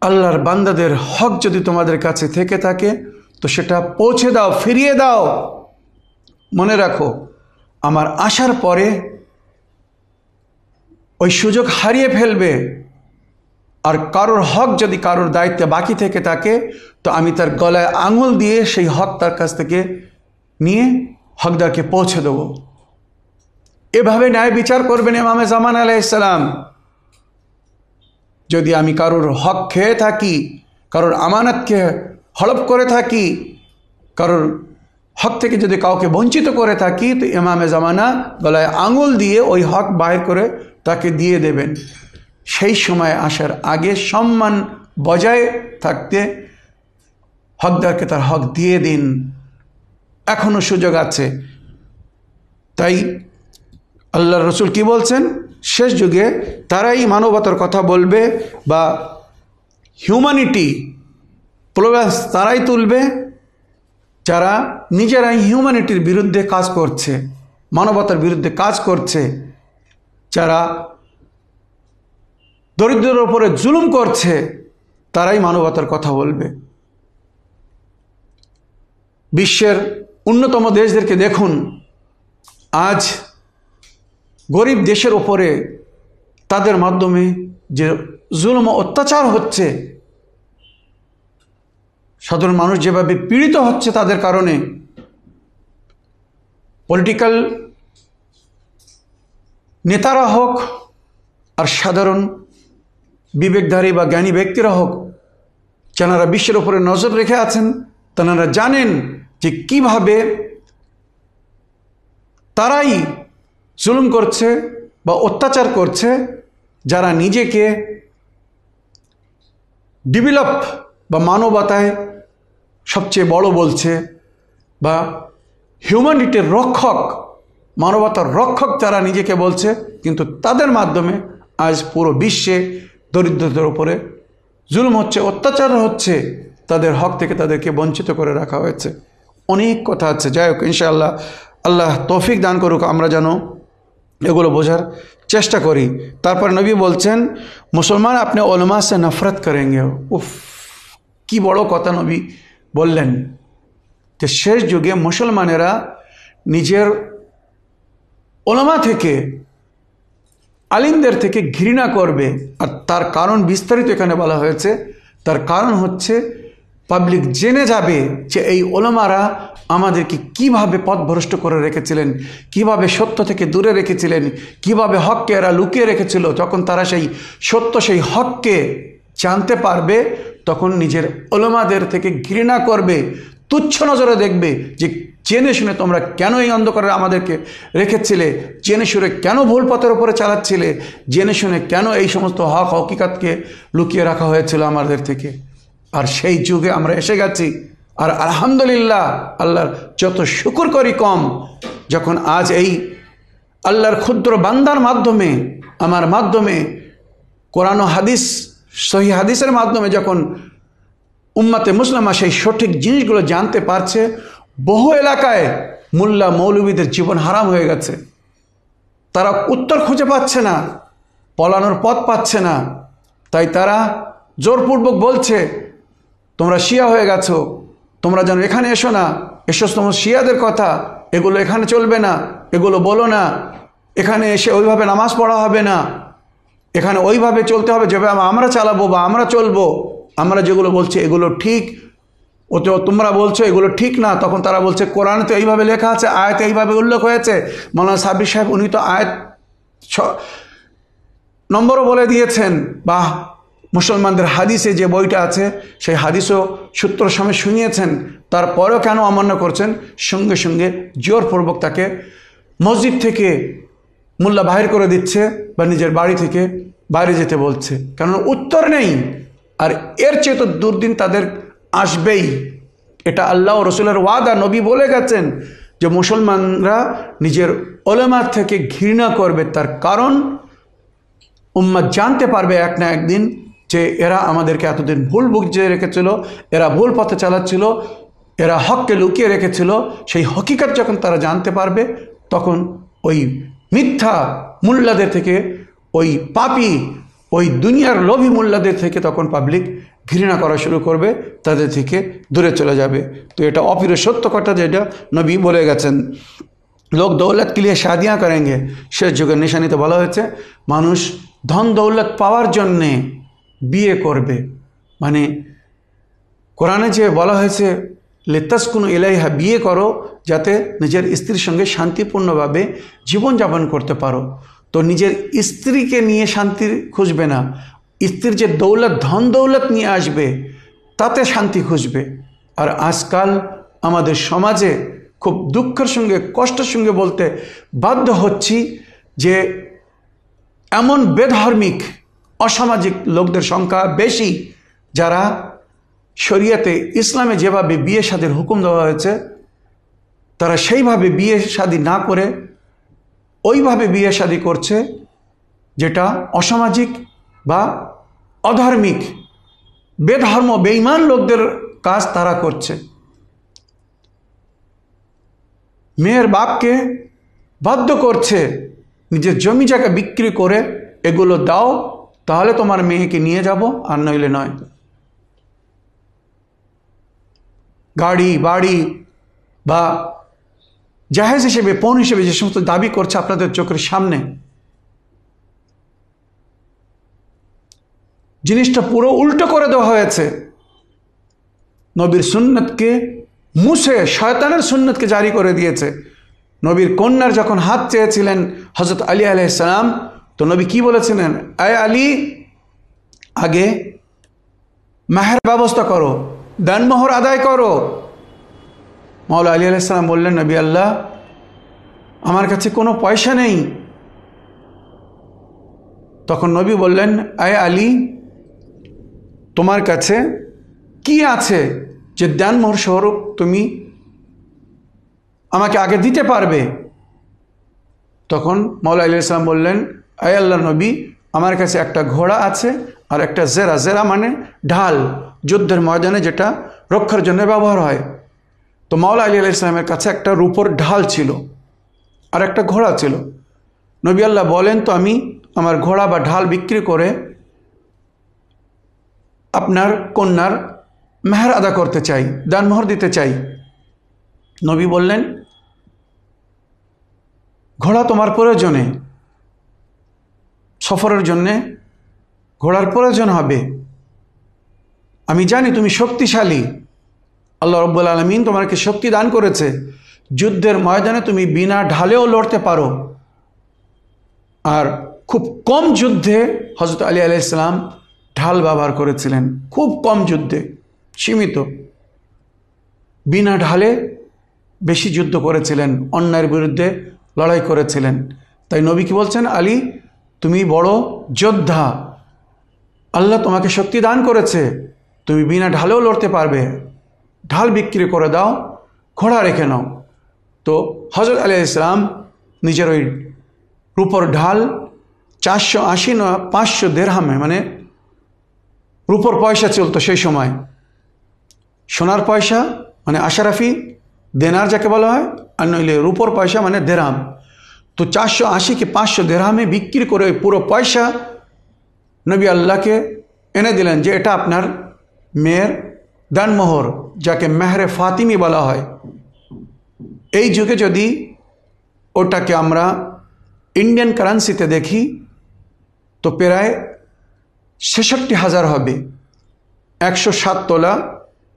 আল্লাহর বান্দাদের হক যদি তোমাদের কাছে থেকে থাকে তো সেটা পৌঁছে দাও, ফিরিয়ে দাও। মনে রাখো, আমার আসার পরে ওই সুযোগ হারিয়ে ফেলবে, আর কারোর হক যদি কারোর দায়িত্বে বাকি থেকে থাকে তো আমি তার গলায় আঙুল দিয়ে সেই হক তার কাছ থেকে নিয়ে হকদারকে পৌঁছে দেব। এভাবে ন্যায় বিচার করবেন ইমামে জামান আলাইহিস সালাম। যদি আমি কারোর হক খেয়ে থাকি, কারোর আমানতকে হড়প করে থাকি, কারোর হক থেকে যদি কাউকে বঞ্চিত করে থাকি, তো ইমামে জামানা গলায় আঙুল দিয়ে ওই হক বাইর করে তাকে দিয়ে দেবেন। সেই সময় আসার আগে সম্মান বজায় থাকতে হকদারকে তার হক দিয়ে দিন, এখনো সুযোগ আছে। তাই আল্লাহর রসুল কি বলছেন, শেষ যুগে তারাই মানবতার কথা বলবে বা হিউম্যানিটি প্লাস তারাই তুলবে যারা নিজেরাই হিউম্যানিটির বিরুদ্ধে কাজ করছে, মানবতার বিরুদ্ধে কাজ করছে, যারা দরিদ্রের ওপরে জুলুম করছে, তারাই মানবতার কথা বলবে। বিশ্বের উন্নতম দেশদেরকে দেখুন, আজ গরিব দেশের ওপরে তাদের মাধ্যমে যে জুলুম ও অত্যাচার হচ্ছে, সাধারণ মানুষ যেভাবে পীড়িত হচ্ছে তাদের কারণে, পলিটিক্যাল নেতারা হোক আর সাধারণ বিবেকধারী বা জ্ঞানী ব্যক্তিরা হোক, যারা বিশ্বের উপরে নজর রেখে আছেন, তারা জানেন যে কিভাবে তারাই জুলুম করছে বা অত্যাচার করছে যারা নিজেকে ডেভেলপ বা মানবতায় সবচেয়ে বড় বলছে, বা হিউম্যানিটির রক্ষক, মানবতার রক্ষক যারা নিজেকে বলছে, কিন্তু তাদের মাধ্যমে আজ পুরো বিশ্বে দরিদ্রদের উপরে জুলুম হচ্ছে, অত্যাচার হচ্ছে, তাদের হক থেকে তাদেরকে বঞ্চিত করে রাখা হয়েছে। অনেক কথা আছে, যাই হোক ইনশাআল্লাহ আল্লাহ তৌফিক দান করুক আমরা যেন এগুলো বোঝার চেষ্টা করি। তারপর নবী বলছেন, মুসলমান আপনি ওলামা সে নফরত করেंगे। উফ, কি বড় কথা নবী বললেন যে শেষ যুগে মুসলমানেরা নিজের ওলামা থেকে, আলিমদের থেকে ঘৃণা করবে। আর তার কারণ বিস্তারিত এখানে বলা হয়েছে। তার কারণ হচ্ছে পাবলিক জেনে যাবে যে এই ওলামারা আমাদেরকে কিভাবে পথভ্রষ্ট করে রেখেছিলেন, কিভাবে সত্য থেকে দূরে রেখেছিলেন, কিভাবে হককে এরা লুকিয়ে রেখেছিল। যখন তারা সেই সত্য, সেই হককে জানতে পারবে, তখন নিজের ওলামাদের থেকে ঘৃণা করবে, তুচ্ছ নজরে দেখবে যে জেনে শুনে তোমরা কেন এই অন্ধকারে আমাদেরকে রেখেছিলে, জেনে শুনে কেন ভুল পথের উপরে চালাচ্ছিলে, জেনে শুনে কেন এই সমস্ত হক হকিকতকে লুকিয়ে রাখা হয়েছিল আমাদের থেকে। আর সেই যুগে আমরা এসে গেছি। আর আলহামদুলিল্লাহ, আল্লাহর যত শুকর করি কম, যখন আজ এই আল্লাহর ক্ষুদ্র বান্দার মাধ্যমে, আমার মাধ্যমে, কোরআন ও হাদিস, সহি হাদিসের মাধ্যমে যখন উম্মতে মুসলিমা সেই সঠিক জিনিসগুলো জানতে পারছে, বহু এলাকায় মোল্লা মৌলবীদের জীবন হারাম হয়ে গেছে। তারা উত্তর খুঁজে পাচ্ছে না, পলানোর পথ পাচ্ছে না। তাই তারা জোরপূর্বক বলছে, তোমরা শিয়া হয়ে গেছো, তোমরা যেন এখানে এসো না, এসো তোমার শিয়াদের কথা, এগুলো এখানে চলবে না, এগুলো বলো না, এখানে এসে ওইভাবে নামাজ পড়া হবে না, এখানে ওইভাবে চলতে হবে যেভাবে আমরা চালাবো বা আমরা চলবো, আমরা যেগুলো বলছি এগুলো ঠিক, ও তো তোমরা বলছো এগুলো ঠিক না। তখন তারা বলছে কোরআনে তো এইভাবে লেখা আছে, আয়াতে এইভাবে উল্লেখ হয়েছে। মাওলানা সাব্বির সাহেব উনি তো আয়াত নম্বরও বলে দিয়েছেন, বা মুসলমানদের হাদিসে যে বইটা আছে সেই হাদিসও সূত্র সমেত শুনিয়েছেন। তারপরেও কেন অমান্য করছেন? সঙ্গে সঙ্গে জোরপূর্বক তাকে মসজিদ থেকে মোল্লা বাহির করে দিচ্ছে বা নিজের বাড়ি থেকে বাইরে যেতে বলছে, কারণ উত্তর নেই। আর এর চেয়ে তো দুর্দিন তাদের আসবেই। এটা আল্লাহ ও রসুলের ওয়াদা, নবী বলে গেছেন যে মুসলমানরা নিজের ওলামা থেকে ঘৃণা করবে। তার কারণ উম্মাত জানতে পারবে এক না একদিন যে এরা আমাদেরকে এতদিন ভুল বুঝিয়ে রেখেছিল, এরা ভুল পথে চালাচ্ছিল, এরা হককে লুকিয়ে রেখেছিল। সেই হকিকত যখন তারা জানতে পারবে, তখন ওই মিথ্যা মোল্লাদের থেকে, ওই পাপী, ওই দুনিয়ার লোভী মোল্লাদের থেকে তখন পাবলিক ঘৃণা করা শুরু করবে, তাদের থেকে দূরে চলে যাবে। তো এটা অপির সত্য কথা, যেটা নবী বলে গেছেন। লোক দৌলত কে লিয়ে শাদিয়াঁ করেंगे। শেষ যুগের নিশানিতে বলা হয়েছে মানুষ ধন দৌলত পাওয়ার জন্যে বিয়ে করবে। মানে কোরআনে যে বলা হয়েছে লিতাসকুনু ইলাইহা, বিয়ে করো যাতে নিজের স্ত্রীর সঙ্গে শান্তিপূর্ণভাবে জীবনযাপন করতে পারো। তো নিজের স্ত্রীকে নিয়ে শান্তি খুঁজবে না, স্ত্রীর যে দৌলত, ধন দৌলত নিয়ে আসবে তাতে শান্তি খুঁজবে। আর আজকাল আমাদের সমাজে খুব দুঃখের সঙ্গে, কষ্টের সঙ্গে বলতে বাধ্য হচ্ছি যে এমন বেধার্মিক, অসামাজিক লোকদের সংখ্যা বেশি, যারা শরিয়াতে, ইসলামে যেভাবে বিয়ে শাদীর হুকুম দেওয়া হয়েছে, তারা সেইভাবে বিয়ে শাদী না করে ওইভাবে বিয়ে শাদী করছে, যেটা অসামাজিক বা অধার্মিক, বেধর্ম, বেঈমান লোকদের কাজ তারা করছে। মেয়ের বাপকে বাধ্য করছে নিজের জমি জায়গা বিক্রি করে এগুলো দাও, তাহলে তোমার মেয়েকে নিয়ে যাব, আর নইলে নয়। গাড়ি বাড়ি বা জাহেজ হিসেবে, পণ হিসেবে যে সমস্ত দাবি করছে আপনাদের চোখের সামনে, জিনিসটা পুরো উল্টো করে দেওয়া হয়েছে। নবীর সুন্নতকে মুছে শয়তানের সুন্নতকে জারি করে দিয়েছে। নবীর কন্যার যখন হাত চেয়েছিলেন হযরত আলী আলাইহিস সালাম, তো নবী কি বলেছিলেন? আয় আলী, আগে মাহের ব্যবস্থা করো, দানমোহর আদায় করো। মাওলা আলী আলাইহিস সালাম বললেন, নবী আল্লাহ, আমার কাছে কোনো পয়সা নেই। তখন নবী বললেন, আয় আলী, তোমার কাছে কি আছে যে দানমোহর স্বরূপ তুমি আমাকে আগে দিতে পারবে? তখন মাওলা আলী আলাইহিস সালাম বললেন, আয় আল্লাহর নবী, আমার কাছে একটা ঘোড়া আছে আর একটা জেরা। জেরা মানে ঢাল, যুদ্ধের ময়দানে যেটা রক্ষার জন্য ব্যবহার হয়। তো মাওলা আলী আলাইহিস সালামের কাছে একটা রূপোর ঢাল ছিল আর একটা ঘোড়া ছিল। নবী আল্লাহ বলেন, তো আমি আমার ঘোড়া বা ঢাল বিক্রি করে আপনার কন্যার মেহের আদা করতে চাই, দানমোহর দিতে চাই। নবী বললেন, ঘোড়া তোমার প্রয়োজনে, সফরের জন্যে ঘোড়ার প্রয়োজন হবে। আমি জানি তুমি শক্তিশালী, আল্লাহ রাব্বুল আলামিন তোমাকে শক্তি দান করেছে, যুদ্ধের ময়দানে তুমি বিনা ঢালেও লড়তে পারো। আর খুব কম যুদ্ধে হযরত আলী আলাইহিস সালাম ঢাল ব্যবহার করেছিলেন, খুব কম যুদ্ধে, সীমিত। বিনা ঢালে বেশি যুদ্ধ করেছিলেন, অন্যায়ের বিরুদ্ধে লড়াই করেছিলেন। তাই নবী কি বলছেন? আলী, তুমি বড় যোদ্ধা, আল্লাহ তোমাকে শক্তি দান করেছে, তুমি বিনা ঢালেও লড়তে পারবে, ঢাল বিক্রি করে দাও, ঘোড়া রেখে নাও। তো হযরত আলী আলাইহিস সালাম নিজের ওই রূপোর ঢাল 480 না 500 দিরহামে, মানে রূপোর পয়সা চলতো সেই সময়, সোনার পয়সা মানে আশরাফি দেনার যাকে বলা হয়, আর নইলে রূপোর পয়সা মানে দিরহাম। তো 480 কি 500 দিরহামে বিক্রি করে ওই পুরো পয়সা নবী আল্লাহকে এনে দিলেন যে এটা আপনার মেয়ের দানমোহর, যাকে মেহরে ফাতিমি বলা হয়। এই যুগে যদি ওটাকে আমরা ইন্ডিয়ান কারেন্সিতে দেখি তো প্রায় 66,000 হবে, 107 তোলা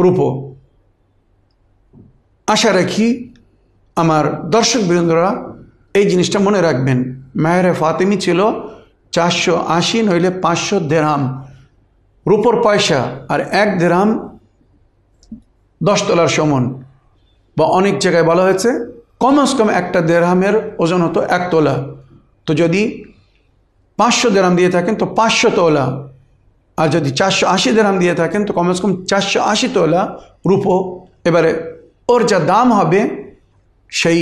রূপো। আশা রাখি আমার দর্শক বৃন্দরা এই জিনিসটা মনে রাখবেন, মেহরে ফাতিমি ছিল 480 নইলে 500 দিরহাম রূপোর পয়সা, আর 1 দিরহাম 10 তোলার সমান, বা অনেক জায়গায় বলা হয়েছে কমস কম একটা দিরহামের ওজন হতো 1 তোলা। তো যদি 500 দিরহাম দিয়ে থাকেন তো 500 তোলা, আর যদি 480 দিরহাম দিয়ে থাকেন তো কমস কম 480 তোলা রূপো। এবারে ওর যা দাম হবে সেই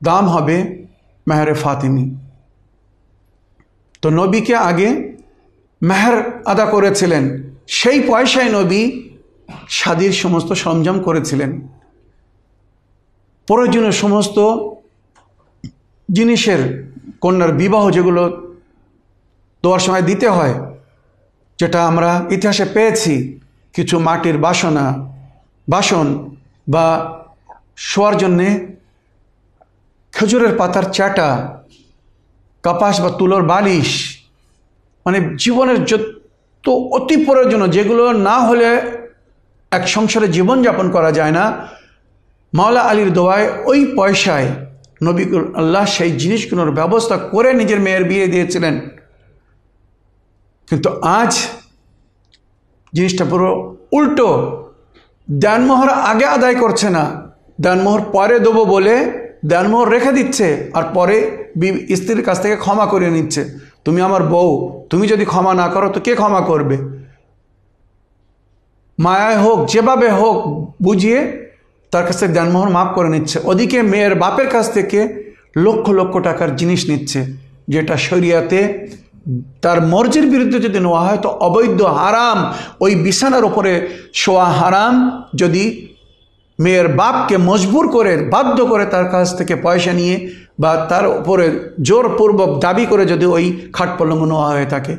দাম হবে মেহরে ফাতিমি। তো নবীকে আগে মেহের আদা করেছিলেন, সেই পয়সায় নবী শাদীর সমস্ত সরঞ্জাম করেছিলেন, প্রয়োজনীয় সমস্ত জিনিসের কন্যার বিবাহ যেগুলো দেওয়ার সময় দিতে হয়, যেটা আমরা ইতিহাসে পেয়েছি, কিছু মাটির বাসন বা শোয়ার জন্যে খেজুরের পাতার চাটা, কাপাস বা তুলোর বালিশ, মানে জীবনের যত অতি প্রয়োজনীয় যেগুলো না হলে এক সংসারে জীবনযাপন করা যায় না, মাওলা আলীর দোয়ায় ওই পয়সায় নবী আল্লাহ সেই জিনিসগুলোর ব্যবস্থা করে নিজের মেয়ের বিয়ে দিয়েছিলেন। কিন্তু আজ জিনিসটা পুরো উল্টো, দানমোহর আগে আদায় করছে না, দানমোহর পরে দেবো বলে দানমোহর রেখে দিচ্ছে, আর পরে স্ত্রীর কাছ থেকে ক্ষমা করে নিচ্ছে। তুমি আমার বউ, তুমি যদি ক্ষমা না করো তো কে ক্ষমা করবে? মায়ায় হোক যেভাবে হোক বুঝিয়ে তার কাছ থেকে দানমোহর মাফ করে নিচ্ছে। ওদিকে মেয়ের বাপের কাছ থেকে লক্ষ লক্ষ টাকার জিনিস নিচ্ছে, যেটা শরিয়াতে তার মর্জির বিরুদ্ধে যদি নেওয়া হয় তো অবৈধ, হারাম। ওই বিছানার ওপরে শোয়া হারাম। যদি মেয়ের বাপকে মজবুর করে বাধ্য করে তার কাছ থেকে পয়সা নিয়ে বা তার উপরে জোরপূর্বক দাবি করে যদি ওই খাট পলঙ্গ নেওয়া হয়ে থাকে,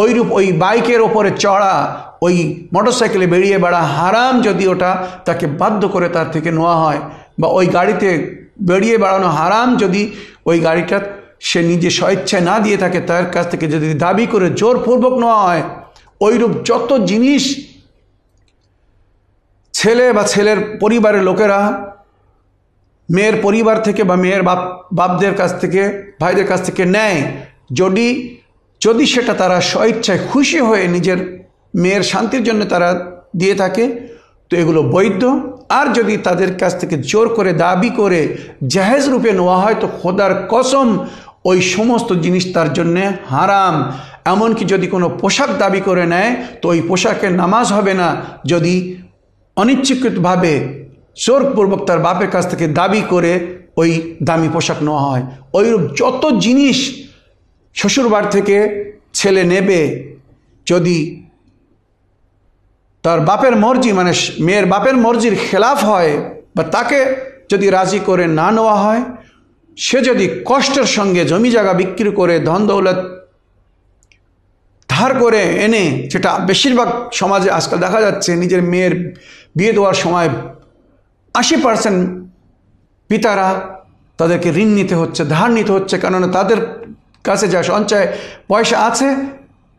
ওইরূপ ওই বাইকের ওপরে চড়া, ওই মোটরসাইকেলে বেরিয়ে বেড়া হারাম। যদি ওটা তাকে বাধ্য করে তার থেকে নেওয়া হয়, বা ওই গাড়িতে বেরিয়ে বেড়ানো হারাম যদি ওই গাড়িটা সে নিজে স্বেচ্ছায় না দিয়ে থাকে, তার কাছ থেকে যদি দাবি করে জোরপূর্বক নেওয়া হয়, ওইরূপ যত জিনিস ছেলে বা ছেলের পরিবারের লোকেরা মেয়ের পরিবার থেকে বা মেয়ের বাপদের কাছ থেকে, ভাইদের কাছ থেকে নেয়, যদি সেটা তারা স্বইচ্ছায় খুশি হয়ে নিজের মেয়ের শান্তির জন্য তারা দিয়ে থাকে, তো এগুলো বৈধ। আর যদি তাদের কাছ থেকে জোর করে দাবি করে জাহেজ রূপে নেওয়া হয়, তো খোদার কসম ওই সমস্ত জিনিস তার জন্যে হারাম। এমনকি যদি কোনো পোশাক দাবি করে নেয়, তো ওই পোশাকের নামাজ হবে না যদি অনিচ্ছাকৃতভাবে জোরপূর্বক তার বাপের কাছ থেকে দাবি করে ওই দামি পোশাক নেওয়া হয়। ওইরূপ যত জিনিস শ্বশুরবাড়ি থেকে ছেলে নেবে, যদি তার বাপের মর্জি মানে মেয়ের বাপের মর্জির খেলাফ হয় বা তাকে যদি রাজি করে না নেওয়া হয়, সে যদি কষ্টের সঙ্গে জমি জায়গা বিক্রি করে ধন দৌলত ধার করে এনে, যেটা বেশিরভাগ সমাজে আজকাল দেখা যাচ্ছে, নিজের মেয়ের বিয়ে দেওয়ার সময় 80% পিতারা তাদেরকে ঋণ নিতে হচ্ছে, ধার নিতে হচ্ছে, কেননা তাদের কাছে যা সঞ্চয় পয়সা আছে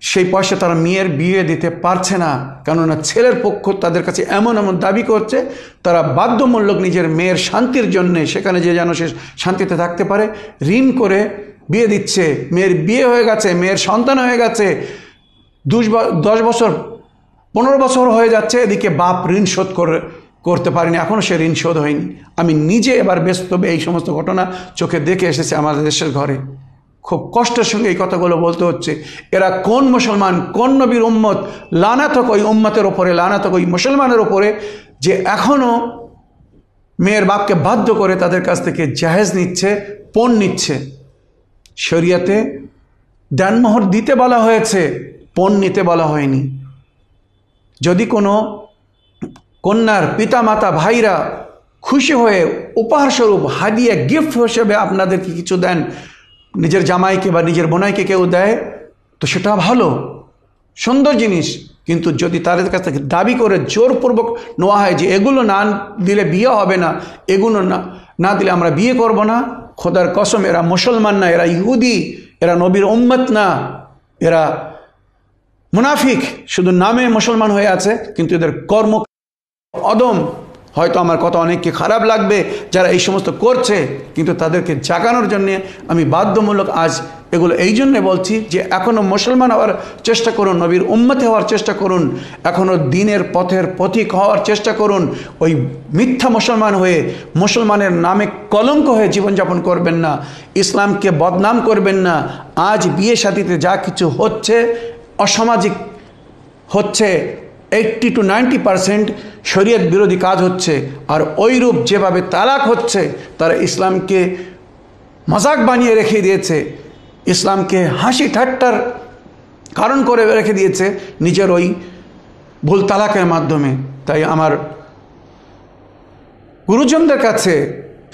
সেই পয়সা তারা মেয়ের বিয়ে দিতে পারছে না, কেননা ছেলের পক্ষ তাদের কাছে এমন দাবি করছে, তারা বাধ্যমূলক নিজের মেয়ের শান্তির জন্যে, সেখানে যে যেন সে শান্তিতে থাকতে পারে, ঋণ করে বিয়ে দিচ্ছে। মেয়ের বিয়ে হয়ে গেছে, মেয়ের সন্তান হয়ে গেছে, 10 বছর 15 বছর হয়ে যাচ্ছে, এদিকে বাপ ঋণ শোধ করতে পারেনি, এখনও সে ঋণ শোধ হয়নি। আমি নিজে এবার বাস্তবে এই সমস্ত ঘটনা চোখে দেখে এসেছি আমাদের দেশের ঘরে। খুব কষ্টের সঙ্গে এই কথাগুলো বলতে হচ্ছে। এরা কোন মুসলমান, কোন নবীর উম্মত? লানাত হোক ওই উম্মতের ওপরে, লানাত হোক ওই মুসলমানের ওপরে, যে এখনও মেয়ের বাপকে বাধ্য করে তাদের কাছ থেকে জাহেজ নিচ্ছে, পণ নিচ্ছে। শরিয়াতে দানমোহর দিতে বলা হয়েছে, পণ নিতে বলা হয়নি। যদি কোনো কন্যার পিতা মাতা ভাইরা খুশি হয়ে উপহারস্বরূপ হাদিয়া গিফট হিসেবে আপনাদেরকে কিছু দেন, নিজের জামাইকে বা নিজের বোনাইকে কেউ দেয়, তো সেটা ভালো, সুন্দর জিনিস। কিন্তু যদি তাদের কাছ থেকে দাবি করে জোরপূর্বক নেওয়া হয় যে এগুলো না দিলে বিয়ে হবে না, এগুলো না দিলে আমরা বিয়ে করব না, খোদার কসম এরা মুসলমান না, এরা ইহুদি, এরা নবীর উম্মত না, এরা মুনাফিক। শুধু নামে মুসলমান হয়ে আছে, কিন্তু এদের কর্ম অদম। হয়তো আমার কথা অনেককে খারাপ লাগবে যারা এই সমস্ত করছে, কিন্তু তাদেরকে জাগানোর জন্যে আমি বাধ্যমূলক আজ এগুলো এই জন্যে বলছি যে এখনও মুসলমান হওয়ার চেষ্টা করুন, নবীর উম্মতে হওয়ার চেষ্টা করুন, এখনও দিনের পথের পথিক হওয়ার চেষ্টা করুন। ওই মিথ্যা মুসলমান হয়ে, মুসলমানের নামে কলঙ্ক হয়ে জীবনযাপন করবেন না, ইসলামকে বদনাম করবেন না। আজ বিয়ে শাদীতে যা কিছু হচ্ছে অসামাজিক হচ্ছে, 80 to 90% শরীয়ত বিরোধী কাজ হচ্ছে। আর ওইরূপ যেভাবে তালাক হচ্ছে, তারা ইসলামকে মজাক বানিয়ে রেখে দিয়েছে, ইসলামকে হাসি ঠাট্টার কারণ করে রেখে দিয়েছে নিজের ওই ভুল তালাকের মাধ্যমে। তাই আমার গুরুজনদের কাছে,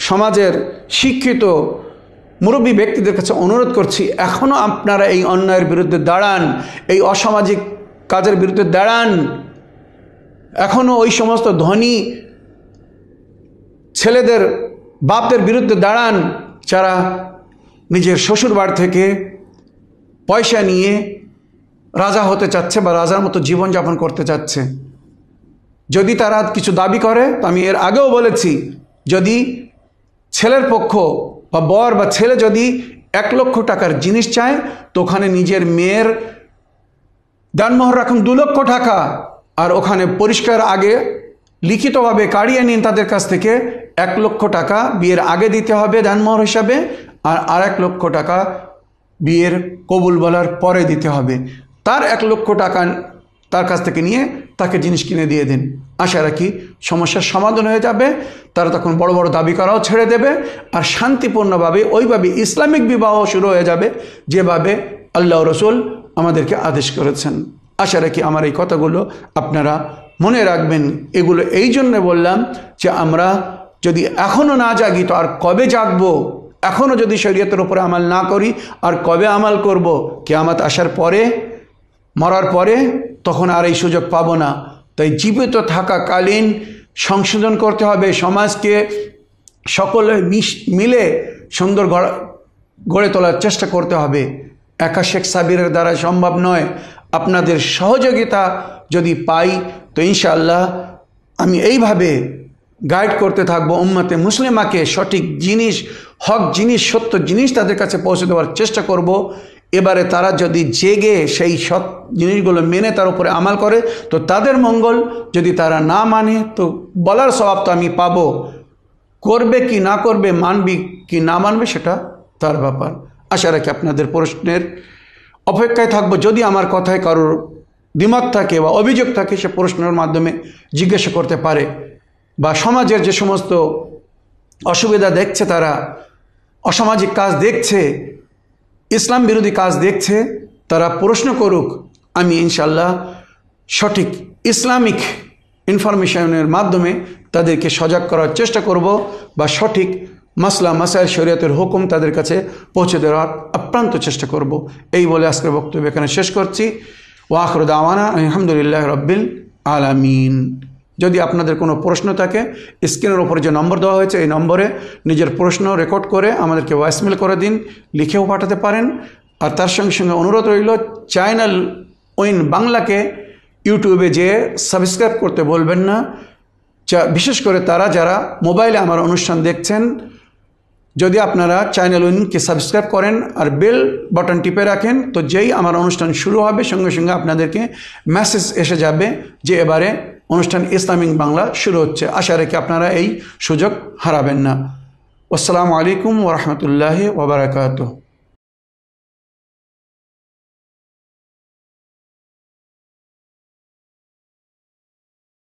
সমাজের শিক্ষিত মুরব্বী ব্যক্তিদের কাছে অনুরোধ করছি, এখনও আপনারা এই অন্যায়ের বিরুদ্ধে দাঁড়ান, এই অসামাজিক কাজের বিরুদ্ধে দাঁড়ান। এখনও ওই সমস্ত ধনী ছেলেদের বাপদের বিরুদ্ধে দাঁড়ান যারা নিজের শ্বশুরবাড়ি থেকে পয়সা নিয়ে রাজা হতে চাচ্ছে বা রাজার মতো জীবনযাপন করতে চাচ্ছে। যদি তারা কিছু দাবি করে, তো আমি এর আগেও বলেছি, যদি ছেলের পক্ষ বা বর বা ছেলে যদি 1 লক্ষ টাকার জিনিস চায়, তো ওখানে নিজের মেয়ের দানমোহর রাখুন 2 লক্ষ টাকা, আর ওখানে পরিষ্কার আগে লিখিতভাবে কাড়িয়ে নিন তাদের কাছ থেকে 1 লক্ষ টাকা বিয়ের আগে দিতে হবে দানমোহর হিসাবে, আর 1 লক্ষ টাকা বিয়ের কবুল বলার পরে দিতে হবে। তার 1 লক্ষ টাকা তার কাছ থেকে নিয়ে তাকে জিনিস কিনে দিয়ে দিন। আশা রাখি সমস্যার সমাধান হয়ে যাবে। তারা তখন বড় বড় দাবি করাও ছেড়ে দেবে, আর শান্তিপূর্ণভাবে ওইভাবে ইসলামিক বিবাহ শুরু হয়ে যাবে যেভাবে আল্লাহ রসুল আমাদেরকে আদেশ করেছেন। আশা রাখি আমার এই কথাগুলো আপনারা মনে রাখবেন। এগুলো এই জন্য বললাম যে আমরা যদি এখনও না জাগি, তো আর কবে জাগবো? এখনও যদি শরীয়তের উপরে আমল না করি, আর কবে আমল করব? কিয়ামত আসার পরে, মরার পরে, তখন আর এই সুযোগ পাবো না। তাই জীবিত থাকাকালীন সংশোধন করতে হবে, সমাজকে সকলে মিলে সুন্দর গড়ে তোলার চেষ্টা করতে হবে। একা শেখ সাবিরের দ্বারা সম্ভব নয়। আপনাদের সহযোগিতা যদি পাই, তো ইনশাআল্লাহ আমি এইভাবে গাইড করতে থাকবো উম্মতে মুসলিমাকে, সঠিক জিনিস, হক জিনিস, সত্য জিনিস তাদের কাছে পৌঁছে দেওয়ার চেষ্টা করব। এবারে তারা যদি জেগে সেই সৎ জিনিসগুলো মেনে তার উপরে আমাল করে তো তাদের মঙ্গল, যদি তারা না মানে তো বলার স্বভাব তো আমি পাবো, করবে কি না করবে, মানবি কি না মানবে সেটা তার ব্যাপার। আশা রাখি আপনাদের প্রশ্নের অপেক্ষায় থাকবো। যদি আমার কথায় কারোর দ্বিমত থাকে বা অভিযোগ থাকে সে প্রশ্নের মাধ্যমে জিজ্ঞাসা করতে পারে, বা সমাজের যে সমস্ত অসুবিধা দেখছে, তারা অসামাজিক কাজ দেখছে, ইসলাম বিরোধী কাজ দেখছে, তারা প্রশ্ন করুক। আমি ইনশাল্লাহ সঠিক ইসলামিক ইনফরমেশনের মাধ্যমে তাদেরকে সজাগ করার চেষ্টা করব, বা সঠিক মাসলা মাসাইল শরীয়তের হুকুম তাদের কাছে পৌঁছে দেওয়ার আপ্রান্ত চেষ্টা করব। এই বলে আজকের বক্তব্য এখানে শেষ করছি। ওয়া আখিরু দাওয়ানা আলহামদুলিল্লাহি রাব্বিল আলামিন। যদি আপনাদের কোনো প্রশ্ন থাকে, স্ক্রিনের ওপরে যে নম্বর দেওয়া হয়েছে এই নম্বরে নিজের প্রশ্ন রেকর্ড করে আমাদেরকে ভয়েসমেল করে দিন, লিখেও পাঠাতে পারেন। আর তার সঙ্গে সঙ্গে অনুরোধ রইল, চ্যানেল উইন বাংলাকে ইউটিউবে যেয়ে সাবস্ক্রাইব করতে বলবেন না, বিশেষ করে তারা যারা মোবাইলে আমার অনুষ্ঠান দেখছেন। যদি আপনারা চ্যানেল উইনকে সাবস্ক্রাইব করেন আর বেল বাটন টিপে রাখেন তো যেই আমার অনুষ্ঠান শুরু হবে সঙ্গে সঙ্গে আপনাদেরকে মেসেজ এসে যাবে যে এবারে অনুষ্ঠান ইসলামিক বাংলা শুরু হচ্ছে। আশা রেখে আপনারা এই সুযোগ হারাবেন না। আসসালামু আলাইকুম ওয়া রাহমাতুল্লাহি ওয়া বারাকাতুহু।